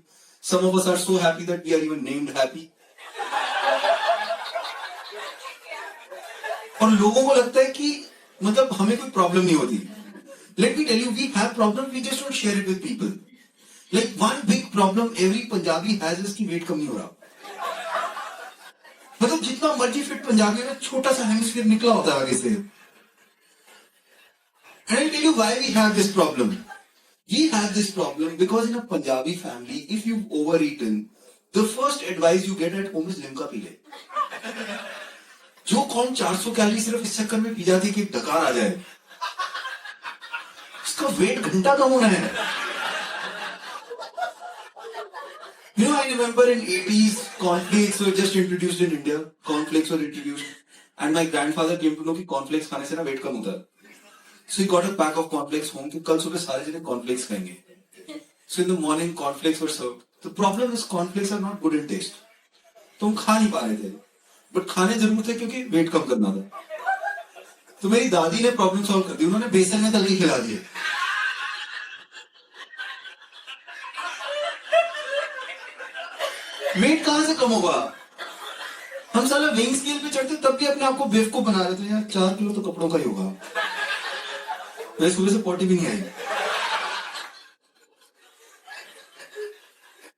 Some of us are so happy that we are even named happy. और लोगों को लगता है कि मतलब हमें कोई प्रॉब्लम नहीं होती. Let me tell you, we have problems, we just don't share it with people. Like one big problem every Punjabi has is कि वेट कम नहीं हो रहा. मतलब जितना मर्जी फिट पंजाबी में छोटा सा हेमिस्फीयर निकला होता है आगे से. And I'll tell you why we have this problem. We have this problem because in a Punjabi family, if you've overeaten, the first advice you get at home is Limca P ले. जो कौन 400 कैलोरी सिर्फ इस चक्कर में पी जाती है कि डकार आ जाए, उसका वेट घंटा कम होना है. I remember in 80s, cornflakes were just introduced in India. Cornflakes were introduced. And my grandfather came to know कि cornflakes खाने से ना वेट कम होता है. So he got a pack of cornflakes home कि कल सुबह सारे जने cornflakes खाएंगे. So in the morning, cornflakes were served. The problem is cornflakes are not good in taste. तो हम खा नहीं पा रहे थे. But खाने जरूर थे क्योंकि वेट कम करना था. तो मेरी दादी ने प्रॉब्लम सॉल्व कर दी. उन्होंने बेसन में तल के खिला दिए. वेट कहां से कम होगा? हम साला वेइंग स्केल पे चढ़ते तब भी अपने आप को बेवकूफ बना रहे थे. यार 4 किलो तो कपड़ों का ही होगा. मैं सुबह से पॉटी भी नहीं आई.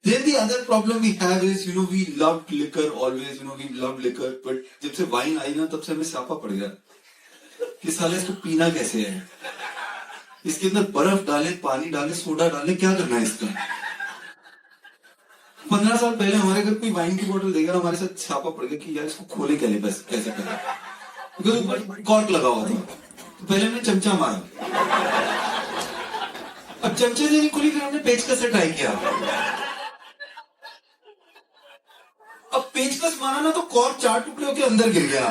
Then the other problem we have is, we loved liquor always, we loved liquor, but जब से वाइन आई ना तब से हमें स्यापा पड़ गया कि साले इसको पीना कैसे है. इसके अंदर बर्फ डाले, पानी डाले, सोडा डाले, क्या करना है इसका. 15 साल पहले हमारे घर कोई वाइन की बोतल देगा, हमारे साथ छापा पड़ गया कि यार इसको खोले कैसे करें, क्योंकि ऊपर कॉर्क लगा हुआ था. तो पहले हमने चमचा मारा, अब चमचे से नहीं खुली, फिर हमने पेचकस से ट्राई किया. अब पेचकस मारा ना तो कॉर्क 4 टुकड़े होकर अंदर गिर गया.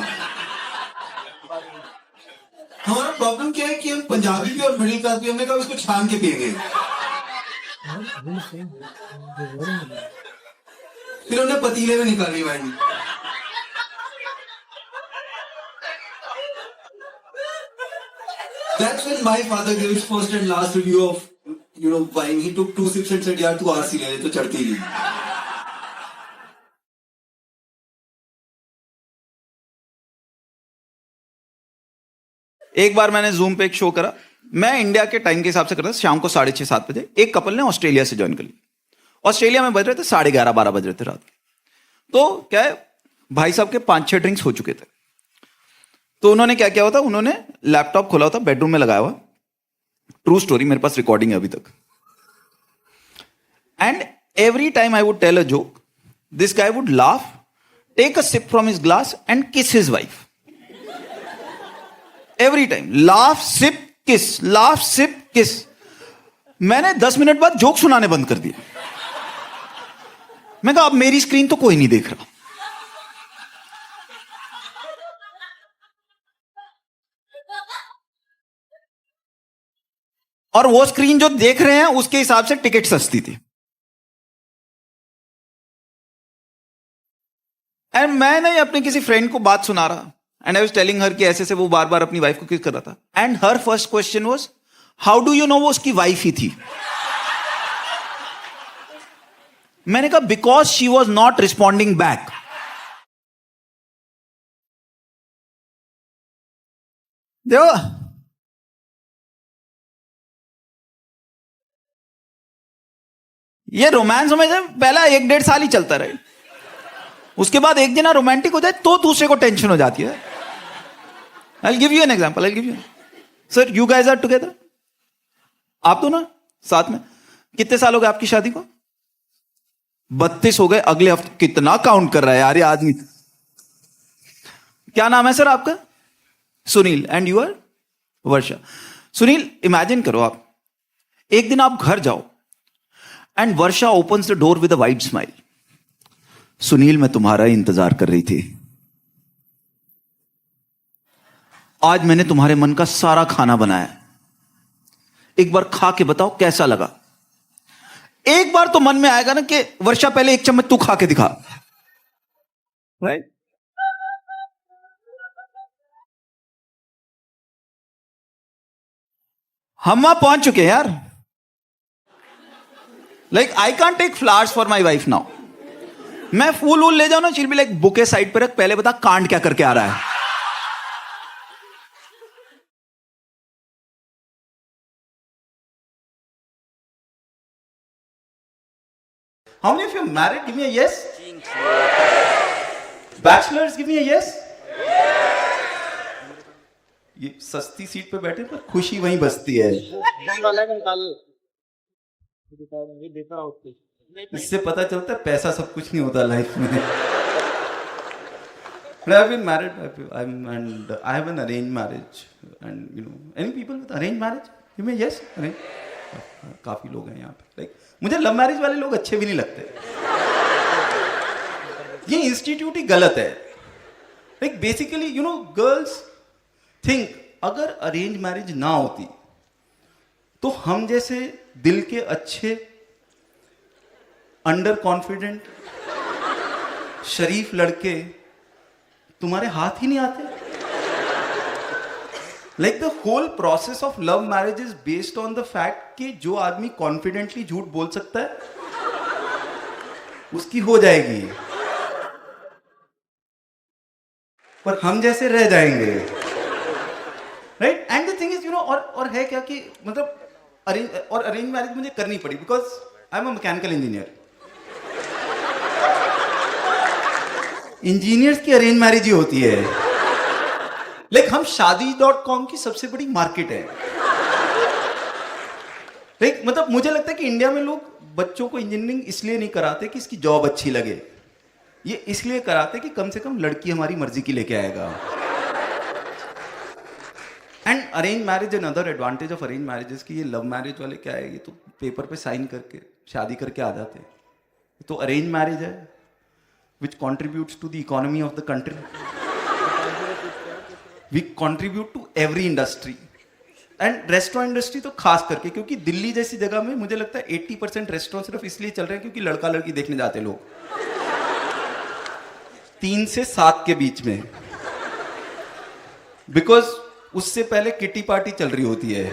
हमारा प्रॉब्लम क्या है कि हम पंजाबी भी और मिडिल क्लास भी, हमने कहा उसको छान के पिएंगे. फिर हमने पतीले में निकाली wine. That's when my father gave his first and last review of, wine. He took 2 sips and said, "यार तू RC ले ले तो चढ़ती ही नहीं." एक बार मैंने जूम पे एक शो करा, मैं इंडिया के टाइम के हिसाब से कर रहा था, शाम को 6:30-7 बजे। एक कपल ने ऑस्ट्रेलिया से ज्वाइन कर लिया। ऑस्ट्रेलिया में बज रहे थे 11:30-12 बज रहे थे रात के। तो क्या है, भाई साहब के 5-6 ड्रिंक्स हो चुके थे। तो उन्होंने क्या किया होता, उन्होंने लैपटॉप खोला होता, बेडरूम में लगाया हुआ, ट्रू स्टोरी, मेरे पास रिकॉर्डिंग है अभी तक। And every time I would tell a joke, this guy would laugh, take a sip from his glass and kiss his wife. Every time laugh sip kiss, laugh sip kiss. मैंने 10 मिनट बाद जोक सुनाने बंद कर दिया। मैं कहा अब मेरी स्क्रीन तो कोई नहीं देख रहा। और वो स्क्रीन जो देख रहे हैं उसके हिसाब से टिकट सस्ती थी। एंड मैं नहीं अपने किसी फ्रेंड को बात सुना रहा, and I was telling her कि ऐसे से वो बार बार अपनी वाइफ को किस कर रहा था। And her first question was, how do you know वो उसकी वाइफ ही थी। मैंने कहा because she was not responding back. देखो ये रोमांस में पहला 1-1.5 साल ही चलता रहे, उसके बाद एक दिन रोमांटिक हो जाए तो दूसरे को टेंशन हो जाती है। I'll give you an example. I'll give you. Sir, you guys are together. आप दोनों साथ में कितने साल हो गए आपकी शादी को? 32 हो गए। अगले हफ्ते कितना काउंट कर रहा है यार ये आदमी। क्या नाम है सर आपका? Sunil. And you are? Varsha. Sunil, imagine करो आप एक दिन आप घर जाओ and Varsha opens the door with a wide smile. Sunil, मैं तुम्हारा इंतजार कर रही थी। आज मैंने तुम्हारे मन का सारा खाना बनाया, एक बार खा के बताओ कैसा लगा। एक बार तो मन में आएगा ना कि वर्षा पहले एक चम्मच तू खा के दिखा, राइट? हम वहां पहुंच चुके हैं यार। Like I can't take flowers for my wife now. मैं फूल वूल ले जाऊं ना, she'll be like bouquet side पे रख, पहले बता कांड क्या करके आ रहा है। How many of you are married? Give me a yes. Bachelors, give me a yes. ये सस्ती सीट पे बैठे पर खुशी वहीं बसती है। इससे पता चलता है पैसा सब कुछ नहीं होता लाइफ में। But I've been married. And I have an arranged marriage. And any people with arranged marriage? Give me a yes. काफी लोग हैं यहाँ पे। Like मुझे लव मैरिज वाले लोग अच्छे भी नहीं लगते। ये इंस्टीट्यूट ही गलत है। लाइक बेसिकली गर्ल्स थिंक अगर अरेंज मैरिज ना होती तो हम जैसे दिल के अच्छे, अंडर कॉन्फिडेंट, शरीफ लड़के तुम्हारे हाथ ही नहीं आते। Like the whole process of love marriage is based on the fact कि जो आदमी कॉन्फिडेंटली झूठ बोल सकता है उसकी हो जाएगी, पर हम जैसे रह जाएंगे, right? And the thing is और है क्या कि मतलब अरेंज मैरिज मुझे करनी पड़ी because I am a mechanical engineer. Engineers की अरेंज मैरिज ही होती है। लाइक हम शादी.com की सबसे बड़ी मार्केट है। लाइक मतलब मुझे लगता है कि इंडिया में लोग बच्चों को इंजीनियरिंग इसलिए नहीं कराते कि इसकी जॉब अच्छी लगे, ये इसलिए कराते कि कम से कम लड़की हमारी मर्जी की लेके आएगा। And arrange marriage, another advantage of arrange marriage is कि ये लव मैरिज वाले क्या है, ये तो पेपर पे साइन करके शादी करके आ जाते हैं। तो अरेंज मैरिज है which contributes to the economy of the country. We contribute to every industry and restaurant industry तो खास करके, क्योंकि दिल्ली जैसी जगह में मुझे लगता है 80% रेस्टोरेंट सिर्फ इसलिए चल रहे हैं क्योंकि लड़का लड़की देखने जाते लोग 3 से 7 के बीच में। बिकॉज उससे पहले किटी पार्टी चल रही होती है,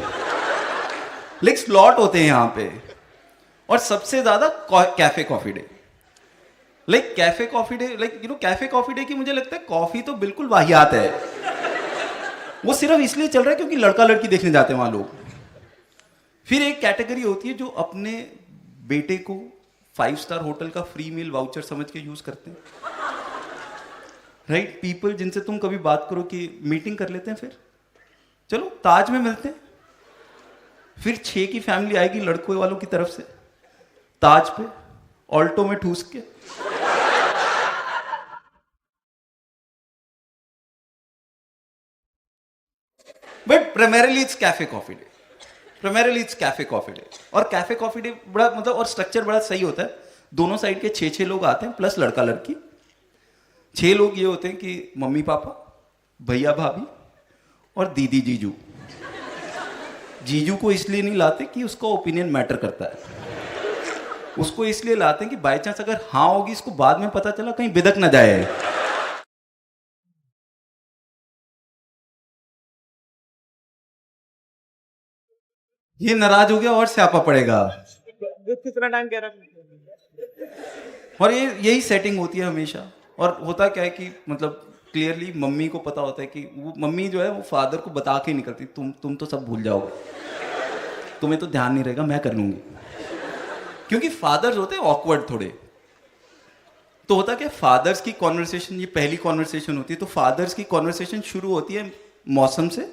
लाइक स्लॉट होते हैं यहाँ पे। और सबसे ज्यादा cafe coffee day, like cafe coffee day, like cafe coffee day की मुझे लगता है कॉफी तो बिल्कुल वाहियात है, वो सिर्फ इसलिए चल रहा है क्योंकि लड़का लड़की देखने जाते हैं वहां लोग। फिर एक कैटेगरी होती है जो अपने बेटे को 5 स्टार होटल का फ्री मील वाउचर समझ के यूज करते हैं, राइट। पीपल जिनसे तुम कभी बात करो कि मीटिंग कर लेते हैं, फिर चलो ताज में मिलते हैं, फिर 6 की फैमिली आएगी लड़कों वालों की तरफ से ताज पे ऑल्टो में ठूस के। But primarily it's cafe coffee day, primarily it's cafe coffee day. और कैफे कॉफी डे बड़ा मतलब और स्ट्रक्चर बड़ा सही होता है। दोनों साइड के 6 लोग आते हैं प्लस लड़का लड़की। 6 लोग ये होते हैं कि मम्मी पापा, भैया भाभी और दीदी जीजू। जीजू को इसलिए नहीं लाते कि उसका ओपिनियन मैटर करता है, उसको इसलिए लाते हैं कि बाय चांस अगर हाँ होगी इसको बाद में पता चला कहीं बिदक ना जाए। ये नाराज हो गया और स्यापा पड़ेगा। कितना टाइम कह रहा है? और ये यही सेटिंग होती है हमेशा। और होता क्या है कि मतलब क्लियरली मम्मी को पता होता है कि वो मम्मी जो है वो फादर को बता के निकलती, तुम तो सब भूल जाओगे, तुम्हें तो ध्यान नहीं रहेगा, मैं कर लूंगी। क्योंकि फादर्स होते हैं ऑकवर्ड थोड़े। तो होता क्या, फादर्स की कॉन्वर्सेशन, ये पहली कॉन्वर्सेशन होती है, तो फादर्स की कॉन्वर्सेशन शुरू होती है मौसम से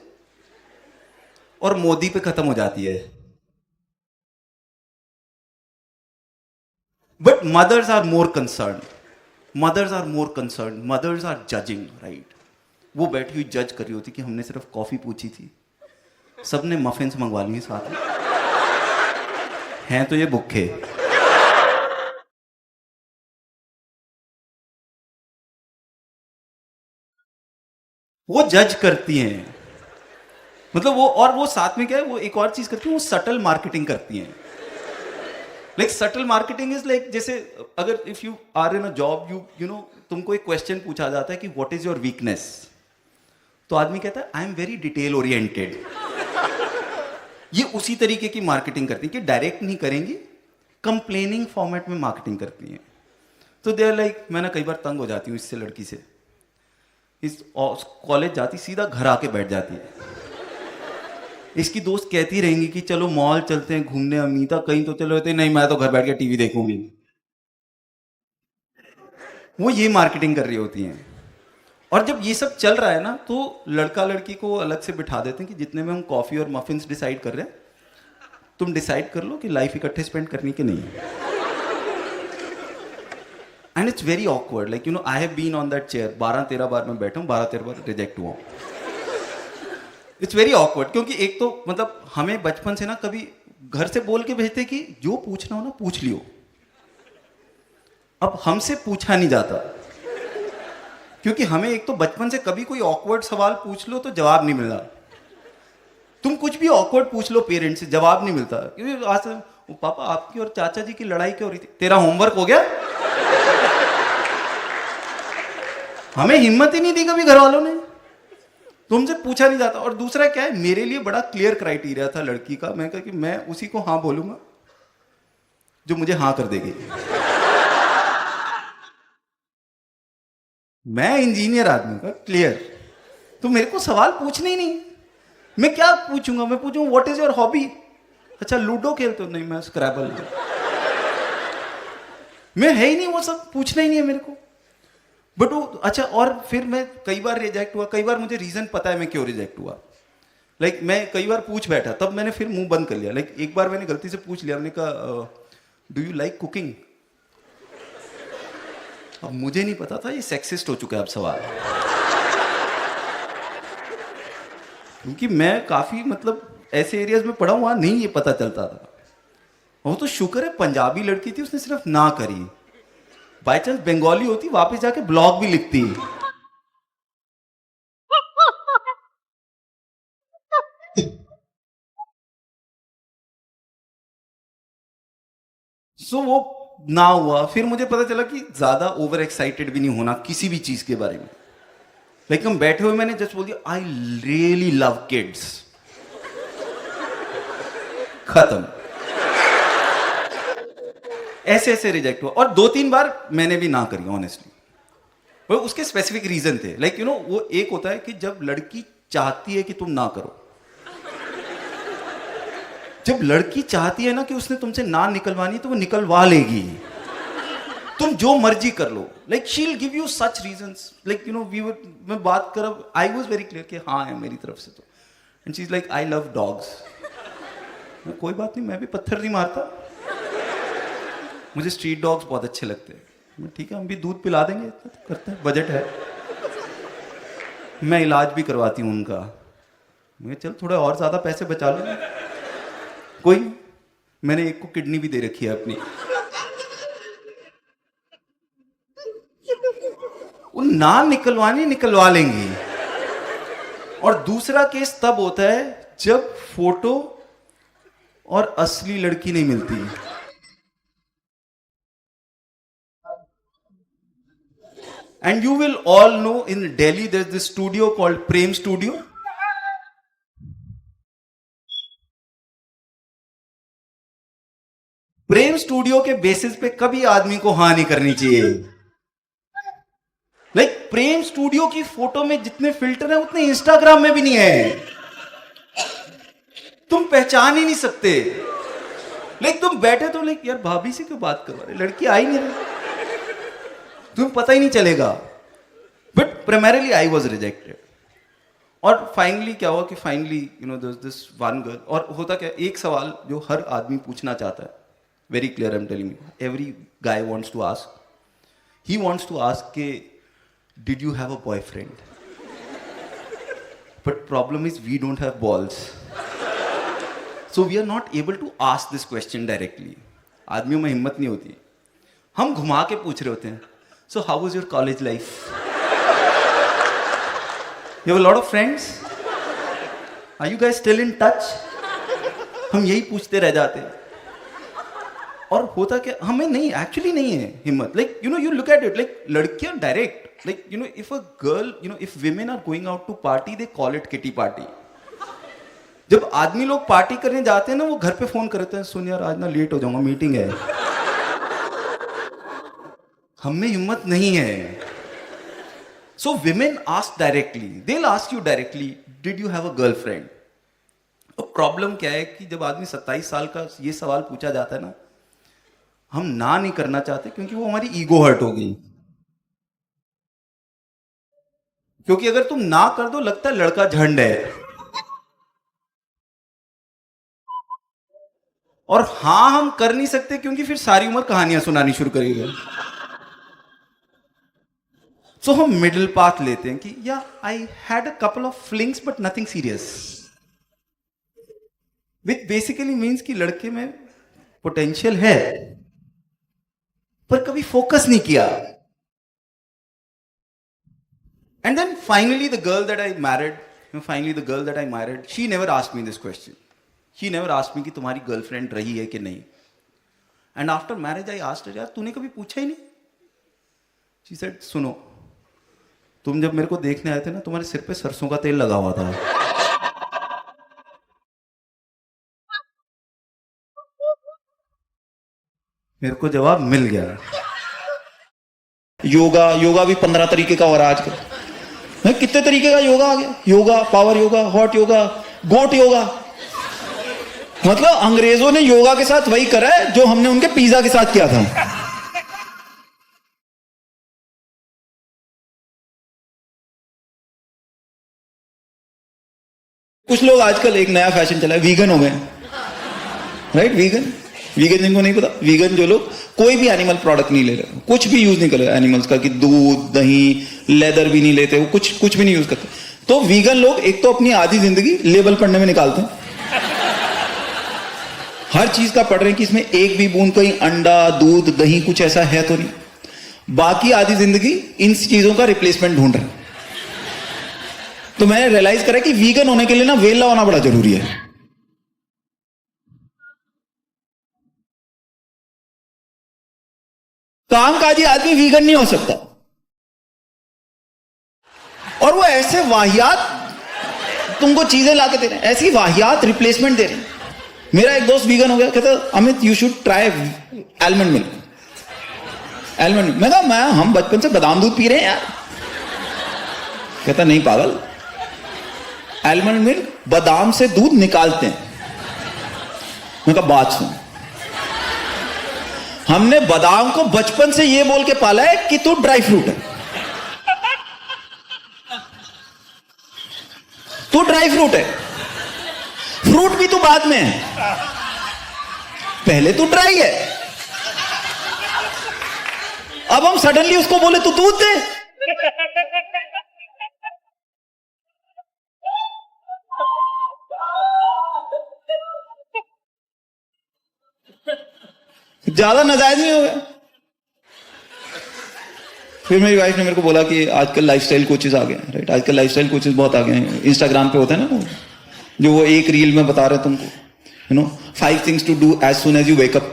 और मोदी पे खत्म हो जाती है। But mothers are more concern, mothers are more concern, mothers are judging, right. वो बैठी हुई जज कर रही होती कि हमने सिर्फ कॉफी पूछी थी, सबने मफिन्स मंगवा लिए साथ में, हैं तो ये भूखे। वो जज करती हैं, मतलब वो, और वो साथ में क्या है, वो एक और चीज करती है, वो सटल मार्केटिंग करती हैं। Like subtle marketing is like, जैसे अगर if you are in a job, you know तुमको एक क्वेश्चन पूछा जाता है कि व्हाट इज योर वीकनेस, तो आदमी कहता है I am very detail oriented. ये उसी तरीके की मार्केटिंग करती है कि डायरेक्ट नहीं करेंगी, कंप्लेनिंग फॉर्मेट में मार्केटिंग करती हैं। तो दे आर लाइक, मैं ना कई बार तंग हो जाती हूँ इससे, लड़की से। इस कॉलेज जाती सीधा घर आके बैठ जाती है। इसकी दोस्त कहती रहेंगी कि चलो मॉल चलते हैं घूमने, अमीता कहीं तो चलो, कहते नहीं मैं तो घर बैठ के टीवी देखूंगी। वो ये मार्केटिंग कर रही होती हैं। और जब ये सब चल रहा है ना, तो लड़का लड़की को अलग से बिठा देते हैं कि जितने में हम कॉफी और मफिन्स डिसाइड कर रहे हैं, तुम डिसाइड कर लो कि लाइफ इकट्ठे स्पेंड करनी कि नहीं। And it's very awkward, like I have been on that chair, 12-13 बार मैं बैठा हूँ, 12-13 बार रिजेक्ट हुआ हूँ। इट्स वेरी ऑकवर्ड, क्योंकि एक तो मतलब हमें बचपन से ना कभी घर से बोल के भेजते कि जो पूछना हो ना पूछ लियो। अब हमसे पूछा नहीं जाता, क्योंकि हमें एक तो बचपन से कभी कोई ऑकवर्ड सवाल पूछ लो तो जवाब नहीं मिला। तुम कुछ भी ऑकवर्ड पूछ लो पेरेंट्स से, जवाब नहीं मिलता। क्योंकि आज पापा आपकी और चाचा जी की लड़ाई क्यों हो रही थी, तेरा होमवर्क हो गया। हमें हिम्मत ही नहीं दी कभी घर वालों ने, तुमसे पूछा नहीं जाता। और दूसरा क्या है, मेरे लिए बड़ा क्लियर क्राइटेरिया था लड़की का, मैं कहा कि मैं उसी को हाँ बोलूंगा जो मुझे हाँ कर देगी। मैं इंजीनियर आदमी का, क्लियर। तो मेरे को सवाल पूछने ही नहीं, मैं क्या पूछूंगा, मैं पूछूंगा व्हाट इज योर हॉबी, अच्छा लूडो खेलते हो, नहीं मैं स्क्रैबल, मैं है ही नहीं, वो सब पूछना ही नहीं है मेरे को। बट वो अच्छा, और फिर मैं कई बार रिजेक्ट हुआ, कई बार मुझे रीजन पता है मैं क्यों रिजेक्ट हुआ। लाइक मैं कई बार पूछ बैठा, तब मैंने फिर मुंह बंद कर लिया। लाइक एक बार मैंने गलती से पूछ लिया, मैंने कहा डू यू लाइक कुकिंग। अब मुझे नहीं पता था ये सेक्सिस्ट हो चुका है अब सवाल, क्योंकि मैं काफी मतलब ऐसे एरियाज में पढ़ा हूं वहां नहीं ये पता चलता था। वो तो शुक्र है पंजाबी लड़की थी, उसने सिर्फ ना करी। बाई चांस बंगाली होती वापस जाके ब्लॉग भी लिखती। सो वो ना हुआ। फिर मुझे पता चला कि ज्यादा ओवर एक्साइटेड भी नहीं होना किसी भी चीज के बारे में। लाइक हम बैठे हुए, मैंने जस्ट बोल दिया आई रियली लव किड्स, खत्म। ऐसे ऐसे रिजेक्ट हुआ, और 2-3 बार मैंने भी ना करी ऑनेस्टली। वो उसके स्पेसिफिक रीजन थे, लाइक यू नो, वो एक होता है कि जब लड़की चाहती है कि तुम ना करो, जब लड़की चाहती है ना कि उसने तुमसे ना निकलवानी, तो वो निकलवा लेगी, तुम जो मर्जी कर लो। Like she will give you such reasons, like you know, मैं बात कर, आई वाज वेरी क्लियर कि हाँ है मेरी तरफ से तो, and she is like I love dogs. कोई बात नहीं, मैं भी पत्थर नहीं मारता, मुझे स्ट्रीट डॉग्स बहुत अच्छे लगते हैं। ठीक है, हम भी दूध पिला देंगे, इतना तो करते हैं, बजट है। मैं इलाज भी करवाती हूँ उनका, मैं चल थोड़े और ज्यादा पैसे बचा लो, कोई नहीं। मैंने एक को किडनी भी दे रखी है अपनी। वो ना निकलवानी निकलवा लेंगी। और दूसरा केस तब होता है जब फोटो और असली लड़की नहीं मिलती। And you will all know in Delhi there's this studio called Prem Studio. Prem studio के बेसिस पे कभी आदमी को हाँ नहीं करनी चाहिए। लाइक प्रेम स्टूडियो की फोटो में जितने फिल्टर हैं उतने इंस्टाग्राम में भी नहीं है, तुम पहचान ही नहीं सकते। लाइक तुम बैठे तो लाइक यार भाभी से क्यों बात करवा रहे, लड़की आई नहीं रही, तुम्हें पता ही नहीं चलेगा। But primarily I was rejected. और फाइनली क्या हुआ कि finally you know this one girl, और होता क्या, एक सवाल जो हर आदमी पूछना चाहता है, very clear I am telling you, every guy wants to ask, he wants to ask के did you have a boyfriend, but problem is we don't have balls, so we are not able to ask this question directly. आदमियों में हिम्मत नहीं होती, हम घुमा के पूछ रहे होते हैं। So how was your college life, you have a lot of friends, are you guys still in touch? हम यही पूछते रह जाते हैं। और होता क्या, हमें नहीं, एक्चुअली नहीं है हिम्मत। Like you know, you look at it, like लड़कियां direct, like you know, if a girl, you know, if women are going out to party, they call it kitty party. जब आदमी लोग पार्टी करने जाते हैं ना, वो घर पे फोन करते हैं, सुन यार आज ना लेट हो जाऊंगा, मीटिंग है। हमें हिम्मत नहीं है। So women ask directly, they'll ask you directly, did you have a girlfriend? और प्रॉब्लम क्या है कि जब आदमी 27 साल का ये सवाल पूछा जाता है ना, हम ना नहीं करना चाहते क्योंकि वो हमारी ईगो हर्ट हो गई। क्योंकि अगर तुम ना कर दो लगता है लड़का झंड है, और हाँ हम कर नहीं सकते क्योंकि फिर सारी उम्र कहानियां सुनानी शुरू करेगी। सो हम मिडिल पाथ लेते हैं कि या I had a couple of flings but nothing serious, which basically means कि लड़के में पोटेंशियल है पर कभी फोकस नहीं किया। And then finally the girl that I married, she never asked me this question, she never asked me कि तुम्हारी गर्लफ्रेंड रही है कि नहीं। And after marriage I asked her, यार तूने कभी पूछा ही नहीं। शी सेड, सुनो, तुम जब मेरे को देखने आए थे ना, तुम्हारे सिर पे सरसों का तेल लगा हुआ था। मेरे को जवाब मिल गया। योगा भी 15 तरीके का हो रहा है आजकल। कितने तरीके का योगा आ गया, yoga, power yoga, hot yoga, goat yoga. मतलब अंग्रेजों ने योगा के साथ वही करा है जो हमने उनके पिज्जा के साथ किया था। कुछ लोग आजकल, एक नया फैशन चला है, वीगन हो गए, राइट? वीगन जिनको नहीं पता, वीगन जो लोग कोई भी एनिमल प्रोडक्ट नहीं ले रहे, कुछ भी यूज नहीं कर रहे एनिमल्स का, कि दूध, दही, लेदर भी नहीं लेते, वो कुछ भी नहीं यूज करते। तो वीगन लोग एक तो अपनी आधी जिंदगी लेबल पढ़ने में निकालते हैं, हर चीज का पढ़ रहे हैं कि इसमें एक भी बूंद कोई अंडा, दूध, दही कुछ ऐसा है तो नहीं। बाकी आधी जिंदगी इन चीजों का रिप्लेसमेंट ढूंढ रहे हैं। तो मैंने रियलाइज करा कि वीगन होने के लिए ना वेला होना बड़ा जरूरी है। कामकाजी आदमी वीगन नहीं हो सकता, और वो ऐसे वाहियात तुमको चीजें ला के दे रहे हैं, ऐसी वाहियात रिप्लेसमेंट दे रहे हैं। मेरा एक दोस्त वीगन हो गया, कहता Amit you should try almond milk. Almond, मैं कहा हम बचपन से बादाम दूध पी रहे हैं यार। कहता नहीं पागल, आलमंड मिल्क बादाम से दूध निकालते हैं। मैं कहा बात सुन, हमने बादाम को बचपन से ये बोल के पाला है कि तू ड्राई फ्रूट है, तू ड्राई फ्रूट है, फ्रूट भी तू बाद में है, पहले तू ड्राई है। अब हम सडनली उसको बोले तू दूध दे। ज्यादा नाजायज नहीं हो गया। फिर मेरी वाइफ ने मेरे को बोला कि आजकल लाइफस्टाइल कोचेस आ गए हैं, राइट? आजकल लाइफस्टाइल कोचेस बहुत आ गए हैं। इंस्टाग्राम पे होता है ना जो वो एक रील में बता रहे तुमको, 5 things to do as soon as you wake up।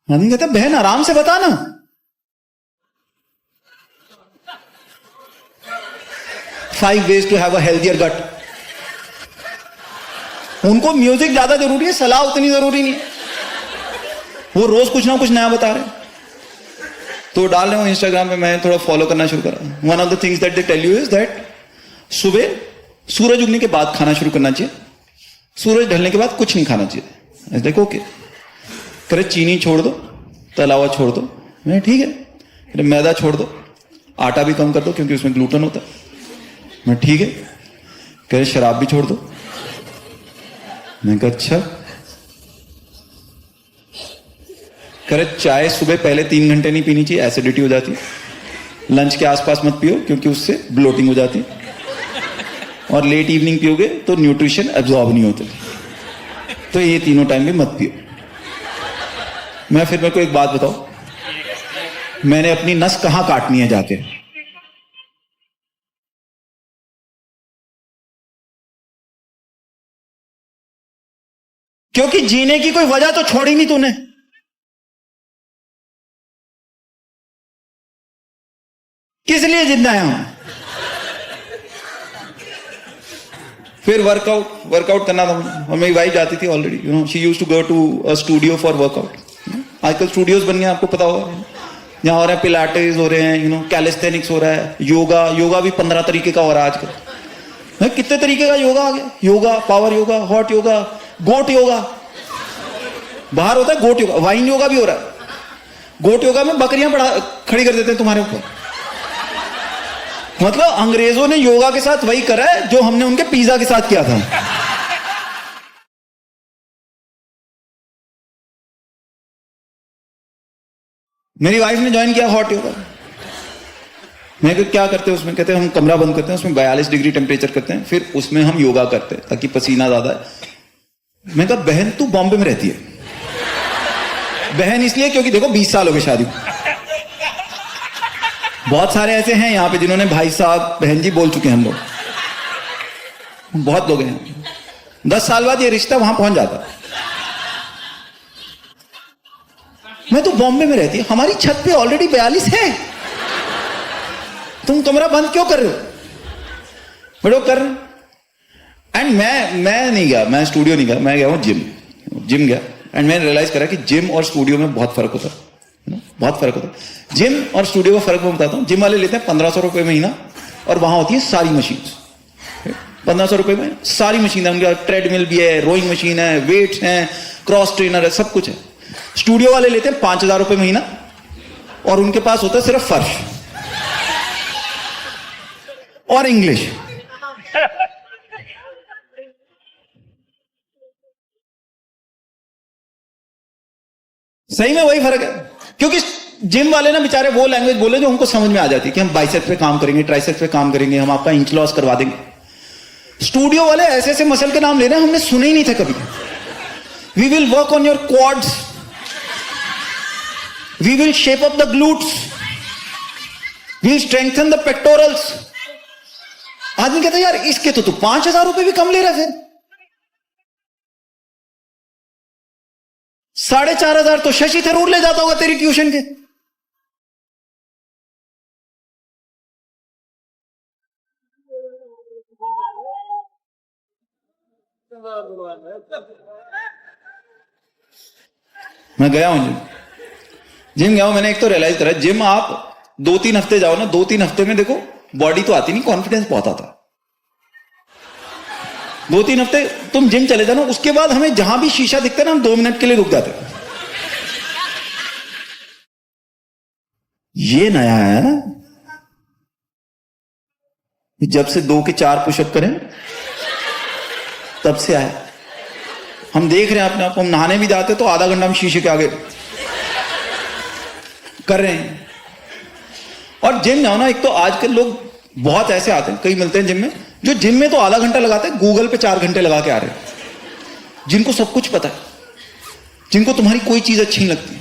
आदमी कहता बहन आराम से बता ना। Five ways to have a healthier gut। उनको म्यूजिक ज्यादा जरूरी है, सलाह उतनी जरूरी नहीं है। वो रोज कुछ ना कुछ नया बता रहे हैं, तो डाल रहे हो इंस्टाग्राम पे। मैं थोड़ा फॉलो करना शुरू करा। One of the things that they tell you is that सुबह सूरज उगने के बाद खाना शुरू करना चाहिए, सूरज ढलने के बाद कुछ नहीं खाना चाहिए। देखो ओके, करे चीनी छोड़ दो, तला हुआ छोड़ दो। मैं ठीक है। करे मैदा छोड़ दो, आटा भी कम कर दो क्योंकि उसमें ग्लूटेन होता है। मैं ठीक है। करे शराब भी छोड़ दो। मैं कहा अच्छा। करे चाय सुबह पहले 3 घंटे नहीं पीनी चाहिए, एसिडिटी हो जाती है। लंच के आसपास मत पियो क्योंकि उससे ब्लोटिंग हो जाती है। और लेट इवनिंग पियोगे तो न्यूट्रिशन एब्जॉर्ब नहीं होते। तो ये तीनों टाइम भी मत पियो। मैं फिर मेरे को एक बात बताओ, मैंने अपनी नस कहां काटनी है जाके? क्योंकि जीने की कोई वजह तो छोड़ी नहीं तूने। किस लिए जिंदा है हम? फिर वर्कआउट करना था। और मेरी वाइफ जाती थी already, she used to go to a studio for workout. आजकल स्टूडियोज बन गए, आपको पता होगा। यहाँ हो रहा है पिलाटेस हो रहे हैं, कैलिस्थेनिक्स हो रहा है, योगा भी 15 तरीके का हो रहा है आजकल। कितने तरीके का योगा आ गया। Yoga, power yoga, hot yoga, goat yoga. बाहर होता है गोट योगा, वाइन योगा भी हो रहा है। गोट योगा में बकरियां खड़ी कर देते हैं तुम्हारे ऊपर। मतलब अंग्रेजों ने योगा के साथ वही करा है जो हमने उनके पिज्जा के साथ किया था। मेरी वाइफ ने ज्वाइन किया हॉट योगा। मैं क्या करते हैं उसमें? कहते हैं हम कमरा बंद करते हैं, उसमें 42 डिग्री टेम्परेचर करते हैं, फिर उसमें हम योगा करते हैं ताकि पसीना ज्यादा है। मैं कहा बहन तू बॉम्बे में रहती है। बहन इसलिए क्योंकि देखो 20 साल हो गए शादी। बहुत सारे ऐसे हैं यहां पे जिन्होंने भाई साहब बहन जी बोल चुके हैं। हम लोग बहुत लोग हैं। 10 साल बाद ये रिश्ता वहां पहुंच जाता। मैं तो बॉम्बे में रहती है, हमारी छत पे ऑलरेडी 42 है, तुम कमरा बंद क्यों कर रहे हो? बड़ो कर रहे। एंड मैं नहीं गया, मैं स्टूडियो नहीं गया, मैं गया हूं जिम गया। एंड मैंने रियलाइज करा कि जिम और स्टूडियो में बहुत फर्क होता है। बहुत फर्क होता है। जिम और स्टूडियो का फर्क मैं बताता हूं। जिम वाले लेते हैं 1500 रुपए महीना, और वहां होती है सारी मशीन। 1500 रुपए में सारी मशीन है उनका। ट्रेडमिल भी है, रोइंग मशीन है, वेट्स हैं, क्रॉस ट्रेनर है, सब कुछ है। स्टूडियो वाले लेते हैं 5000 रुपए महीना, और उनके पास होता है सिर्फ फर्श और इंग्लिश। सही में वही फर्क है। क्योंकि जिम वाले ना बेचारे वो लैंग्वेज बोले जो उनको समझ में आ जाती है कि हम बाइसेप्स पे काम करेंगे, ट्राइसेप्स पे काम करेंगे, हम आपका इंच लॉस करवा देंगे। स्टूडियो वाले ऐसे ऐसे मसल के नाम ले रहे हैं हमने सुने ही नहीं थे कभी। We will work on your quads, we will shape up the glutes, we will strengthen the pectorals. आदमी कहता है यार इसके तो 5000 रुपए भी कम ले रहा है। फिर 4500 तो शशि थरूर ले जाता होगा तेरी ट्यूशन के। मैं गया हूं जिम गया हूं, मैंने एक तो रियलाइज करा, जिम आप 2-3 हफ्ते जाओ ना, 2-3 हफ्ते में देखो बॉडी तो आती नहीं, कॉन्फिडेंस बहुत आता। 2-3 हफ्ते तुम जिम चले जाओ ना, उसके बाद हमें जहां भी शीशा दिखता है ना, हम 2 मिनट के लिए रुक जाते हैं। ये नया है ना, जब से 2 के 4 पुशअप करें तब से आए। हम देख रहे हैं अपने आप को, हम नहाने भी जाते तो आधा घंटा हम शीशे के आगे कर रहे हैं। और जिम जाओ ना, एक तो आजकल लोग बहुत ऐसे आते हैं, कई मिलते हैं जिम में, जो जिम में तो आधा घंटा लगाते हैं, गूगल पे 4 घंटे लगा के आ रहे हैं, जिनको सब कुछ पता है, जिनको तुम्हारी कोई चीज अच्छी नहीं लगती।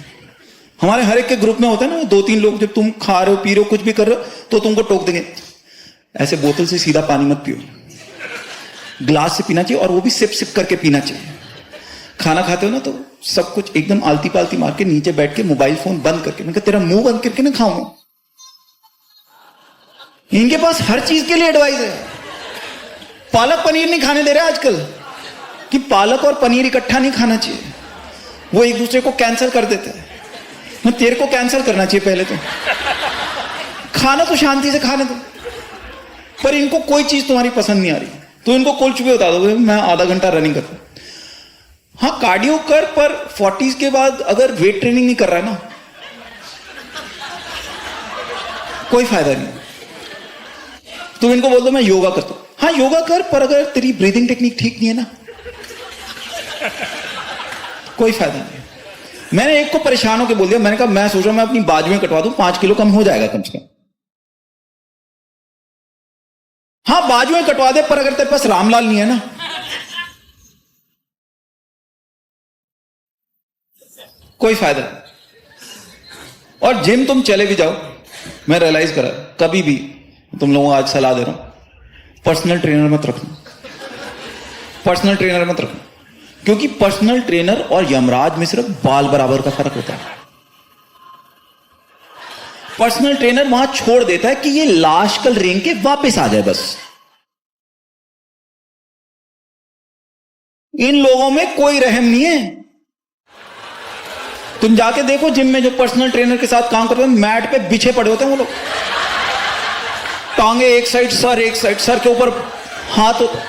हमारे हर एक के ग्रुप में होता है ना 2-3 लोग, जब तुम खा रहे हो, पी रहे हो, कुछ भी कर रहे हो, तो तुमको टोक देंगे, ऐसे बोतल से सीधा पानी मत पियो, ग्लास से पीना चाहिए, और वो भी सिप सिप करके पीना चाहिए। खाना खाते हो ना तो सब कुछ एकदम आलती पालती मार के नीचे बैठ के मोबाइल फोन बंद करके, मैं कहा तेरा मुंह बंद करके ना खाऊंगा। इनके पास हर चीज के लिए एडवाइस है। पालक पनीर नहीं खाने दे रहे आजकल, कि पालक और पनीर इकट्ठा नहीं खाना चाहिए, वो एक दूसरे को कैंसिल कर देते हैं। मैं तेरे को कैंसिल करना चाहिए पहले तो, खाना तो शांति से खाने दो। पर इनको कोई चीज तुम्हारी पसंद नहीं आ रही, तो इनको कुछ भी बता दो, मैं आधा घंटा रनिंग करता हूं। हाँ कार्डियो कर, पर 40s के बाद अगर वेट ट्रेनिंग नहीं कर रहा है ना, कोई फायदा नहीं। तुम इनको बोल दो मैं योगा करता हूं, हाँ योगा कर, पर अगर तेरी ब्रीदिंग टेक्निक ठीक नहीं है ना, कोई फायदा नहीं। मैंने एक को परेशान होकर बोल दिया, मैंने कहा मैं सोच रहा हूं मैं अपनी बाजुएं कटवा दूं, 5 किलो कम हो जाएगा कम से कम। हाँ बाजुएं कटवा दे, पर अगर तेरे पास रामलाल नहीं है ना, कोई फायदा नहीं। और जिम तुम चले भी जाओ, मैं रियलाइज करा, कभी भी तुम लोगों को आज सलाह दे रहा हूं, पर्सनल ट्रेनर मत रखना, पर्सनल ट्रेनर मत रखना, क्योंकि पर्सनल ट्रेनर और यमराज में सिर्फ बाल बराबर का फर्क होता है। पर्सनल ट्रेनर वहां छोड़ देता है कि ये लाश कल रेंग के वापस आ जाए बस। इन लोगों में कोई रहम नहीं है। तुम जाके देखो जिम में जो पर्सनल ट्रेनर के साथ काम करते हैं, मैट पे बिछे पड़े होते हैं वो लोग, टांगे एक साइड, सर एक साइड, सर के ऊपर हाथ होता,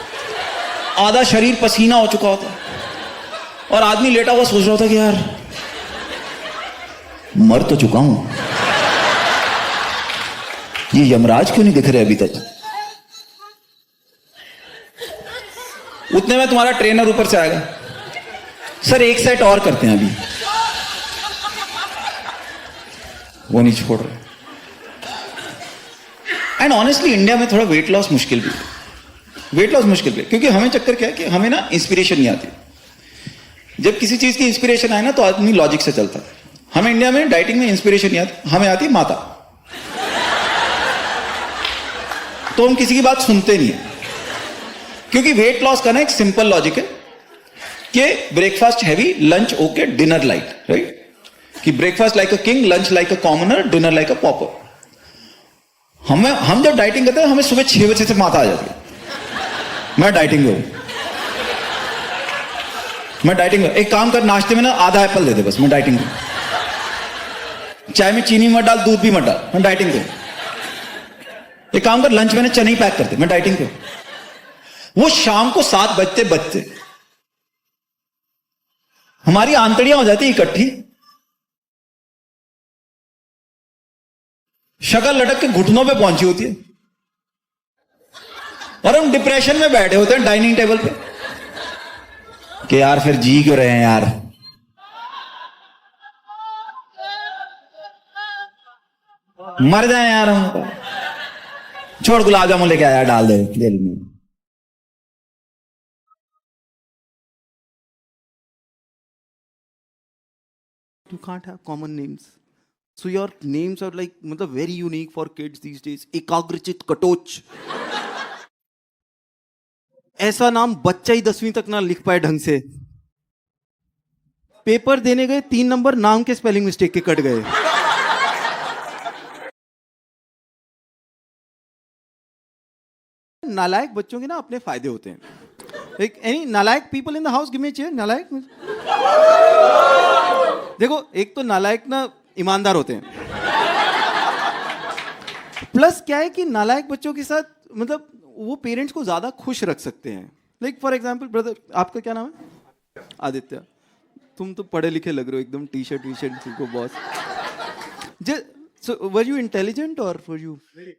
आधा शरीर पसीना हो चुका होता, और आदमी लेटा हुआ सोच रहा होता कि यार मर तो चुका हूं, ये यमराज क्यों नहीं दिख रहे अभी तक। उतने में तुम्हारा ट्रेनर ऊपर से आएगा, सर एक सेट और करते हैं अभी, वो नहीं छोड़ रहे। एंड ऑनेस्टली इंडिया में थोड़ा वेट लॉस मुश्किल भी है, वेट लॉस मुश्किल भी है, क्योंकि हमें चक्कर क्या है कि हमें ना इंस्पिरेशन नहीं आती। जब किसी चीज की इंस्पिरेशन आए ना तो आदमी लॉजिक से चलता है। हमें इंडिया में डाइटिंग में इंस्पिरेशन नहीं आती, हमें आती माता, तो हम किसी की बात सुनते नहीं है। क्योंकि वेट लॉस का ना एक सिंपल लॉजिक है कि breakfast heavy, lunch okay, dinner light, right, कि breakfast like a king, lunch like a commoner, dinner like a pauper. हम जब डाइटिंग करते हैं हमें सुबह 6 बजे से माता आ जाती है, मैं डाइटिंग में हूं, मैं डाइटिंग में। एक काम कर, नाश्ते में ना आधा एप्पल दे दे बस, मैं डाइटिंग में। चाय में चीनी मत डाल, दूध भी मत डाल, मैं डाइटिंग पे। एक काम कर, लंच में चने ही पैक कर दे, मैं डाइटिंग पे। वो शाम को 7 बजते बजते हमारी आंतड़ियां हो जाती इकट्ठी, शक्ल लटक के घुटनों पे पहुंची होती है, और हम डिप्रेशन में बैठे होते हैं डाइनिंग टेबल पे कि यार फिर जी क्यों रहे हैं यार। मर जाए यार हम, छोड़ गुलाब जामुन लेके आया, डाल दे दिल में। You can't have common names. So your names are like मतलब very unique for kids these days. एकाग्रचित Katoch, ऐसा नाम बच्चा ही 10वीं तक ना लिख पाए ढंग से। पेपर देने गए, 3 नंबर नाम के स्पेलिंग मिस्टेक के कट गए। नालायक बच्चों के ना अपने फायदे होते हैं। Like any नालायक people in the house, give me a chair. नालायक. देखो एक तो नालायक ना ईमानदार होते हैं. प्लस क्या है कि नालायक बच्चों के साथ मतलब वो पेरेंट्स को ज्यादा खुश रख सकते हैं. लाइक फॉर एग्जाम्पल ब्रदर, आपका क्या नाम है? आदित्य. तुम तो पढ़े लिखे लग रहे हो एकदम, टी शर्ट तुमको boss. So were you intelligent or were you very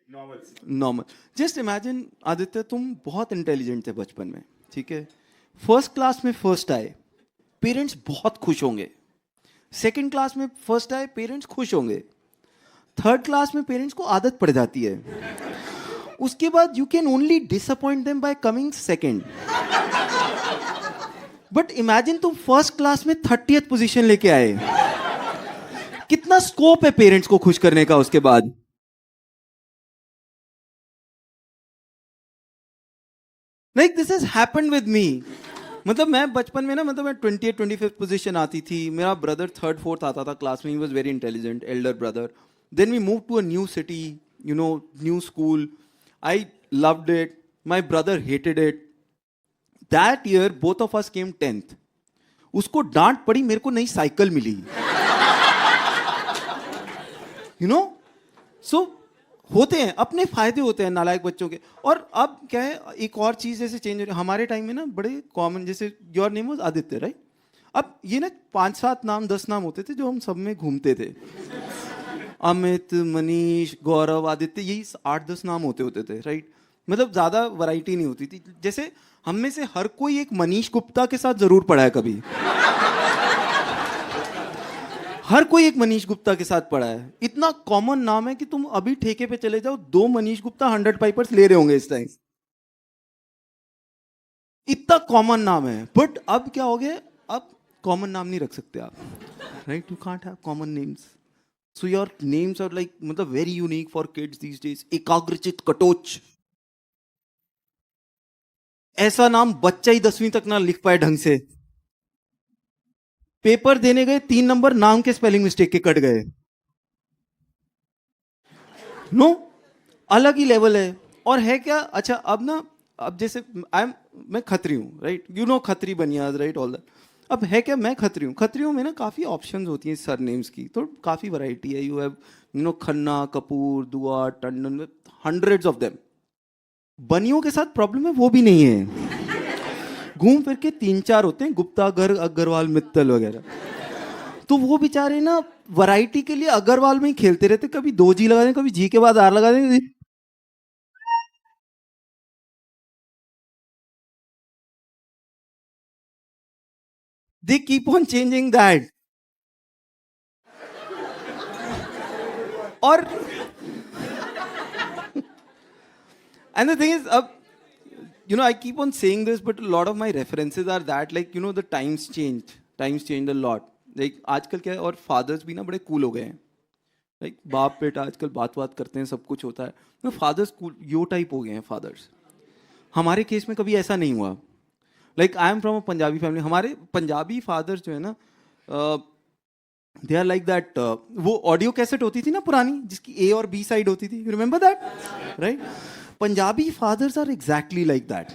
normal? Just imagine Aditya, तुम बहुत इंटेलिजेंट थे बचपन में, ठीक है. फर्स्ट क्लास में फर्स्ट आए, पेरेंट्स बहुत खुश होंगे. सेकंड क्लास में फर्स्ट आए, पेरेंट्स खुश होंगे. थर्ड क्लास में पेरेंट्स को आदत पड़ जाती है. उसके बाद you can only disappoint them by coming second. But imagine तुम फर्स्ट क्लास में 30th पोजीशन लेके आए. कितना स्कोप है पेरेंट्स को खुश करने का उसके बाद. Like this has happened with me. मतलब मैं बचपन में ना, मतलब मैं 20th 25th पोजीशन आती थी. मेरा ब्रदर 3rd 4th आता था क्लास में. He was very intelligent, elder brother. Then we move to a new city, you know, new school. I loved it. My brother hated it. That year both of us came 10th. उसको डांट पड़ी, मेरे को नई साइकिल मिली. यू नो, सो होते हैं, अपने फायदे होते हैं नालायक बच्चों के. और अब क्या है, एक और चीज जैसे चेंज हो रही है. हमारे टाइम में ना बड़े कॉमन, जैसे your name was Aditya, right? अब ये ना 5-7 नाम 10 नाम होते थे जो हम सब में घूमते थे. अमित, मनीष, गौरव, आदित्य, यही 8-10 नाम होते थे, राइट? मतलब ज्यादा वैरायटी नहीं होती थी. जैसे हम में से हर कोई एक मनीष गुप्ता के साथ जरूर पढ़ा है कभी. हर कोई एक मनीष गुप्ता के साथ पढ़ा है. इतना कॉमन नाम है कि तुम अभी ठेके पे चले जाओ, 2 मनीष गुप्ता 100 पाइपर्स ले रहे होंगे इस टाइम. इतना कॉमन नाम है. बट अब क्या हो गया, अब कॉमन नाम नहीं रख सकते आप, right? You can't have common names. So your names are like मतलब very unique for kids these days. Ekagrachit Katoch, ऐसा नाम बच्चा ही 10वीं तक ना लिख पाए ढंग से. पेपर देने गए, 3 नंबर नाम के स्पेलिंग मिस्टेक के कट गए. नो, अलग ही लेवल है. और है क्या, अच्छा अब ना, अब जैसे मैं खत्री हूं, right? You know Khatri Banias, right? All that. अब है क्या, मैं खत्री हूं. खत्रियों में ना काफी ऑप्शंस होती हैं सर नेम्स की, तो काफी वैरायटी है. You have, you know, Khanna, Kapoor, दुआ, टंडन, हंड्रेड्स ऑफ देम. बनियों के साथ प्रॉब्लम है, वो भी नहीं है. घूम फिर के 3-4 होते हैं, गुप्ता, गर्ग, अग्रवाल, मित्तल वगैरह. तो वो बेचारे ना वैरायटी के लिए अग्रवाल में ही खेलते रहते. कभी 2 जी लगा दें, कभी जी के बाद आर लगा दें. They keep on changing that. और and the thing is, you know, I keep on saying this, but a lot of my references are that, like, you know, the times changed a lot. Like आजकल क्या है, और फादर्स भी ना बड़े कूल हो गए हैं. लाइक बाप बेटा आजकल बात करते हैं, सब कुछ होता है. तो फादर्स कूल यो टाइप हो गए हैं फादर्स. हमारे केस में कभी ऐसा नहीं हुआ. Like I am from a Punjabi family. हमारे पंजाबी फादर्स जो है ना, दे आर लाइक दैट. वो ऑडियो कैसेट होती थी ना पुरानी, जिसकी A और B साइड होती थी. You remember that, right? Punjabi fathers are exactly like that.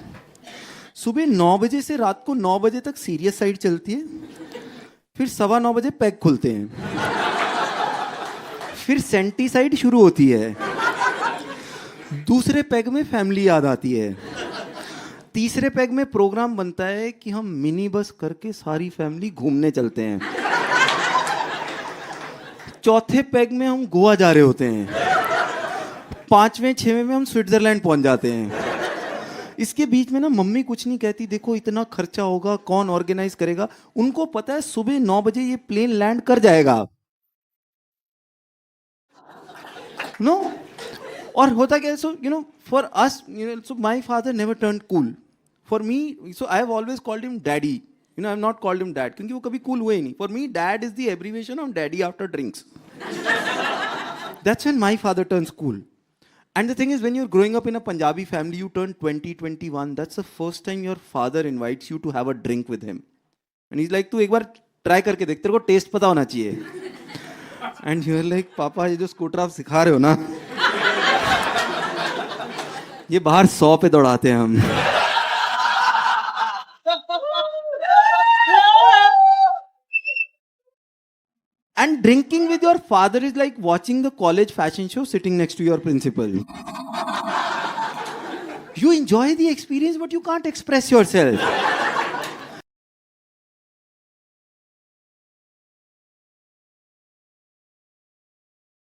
सुबह 9 बजे से रात को 9 बजे तक सीरियस साइड चलती है. फिर 9:15 बजे पैग खुलते हैं. फिर सेंटी साइड शुरू होती है. दूसरे पैग में फैमिली याद आती है. तीसरे पैग में प्रोग्राम बनता है कि हम मिनी बस करके सारी फैमिली घूमने चलते हैं. चौथे पैग में हम गोवा जा रहे होते हैं. 5वें 6वें में हम स्विट्जरलैंड पहुंच जाते हैं. इसके बीच में ना मम्मी कुछ नहीं कहती, देखो इतना खर्चा होगा, कौन ऑर्गेनाइज करेगा. उनको पता है सुबह 9 बजे ये प्लेन लैंड कर जाएगा. नो, और होता क्या है, so you know, for us, you know, so my father never turned cool. For me, so I have always called him daddy. You know, I have not called him dad, क्योंकि वो कभी कूल हुए ही नहीं. For me dad is the abbreviation of daddy after drinks. That's when my father turns cool. And the thing is, when you're growing up in a Punjabi family, you turn 20, 21. That's the first time your father invites you to have a drink with him. And he's like, तू एक बार try करके देख, तेरे को taste पता होना चाहिए. And you're like, पापा ये जो स्कूटर आप सिखा रहे हो ना, ये बाहर 100 पे दौड़ाते हैं हम. drinking with your father is like watching the college fashion show sitting next to your principal. You enjoy the experience, but you can't express yourself.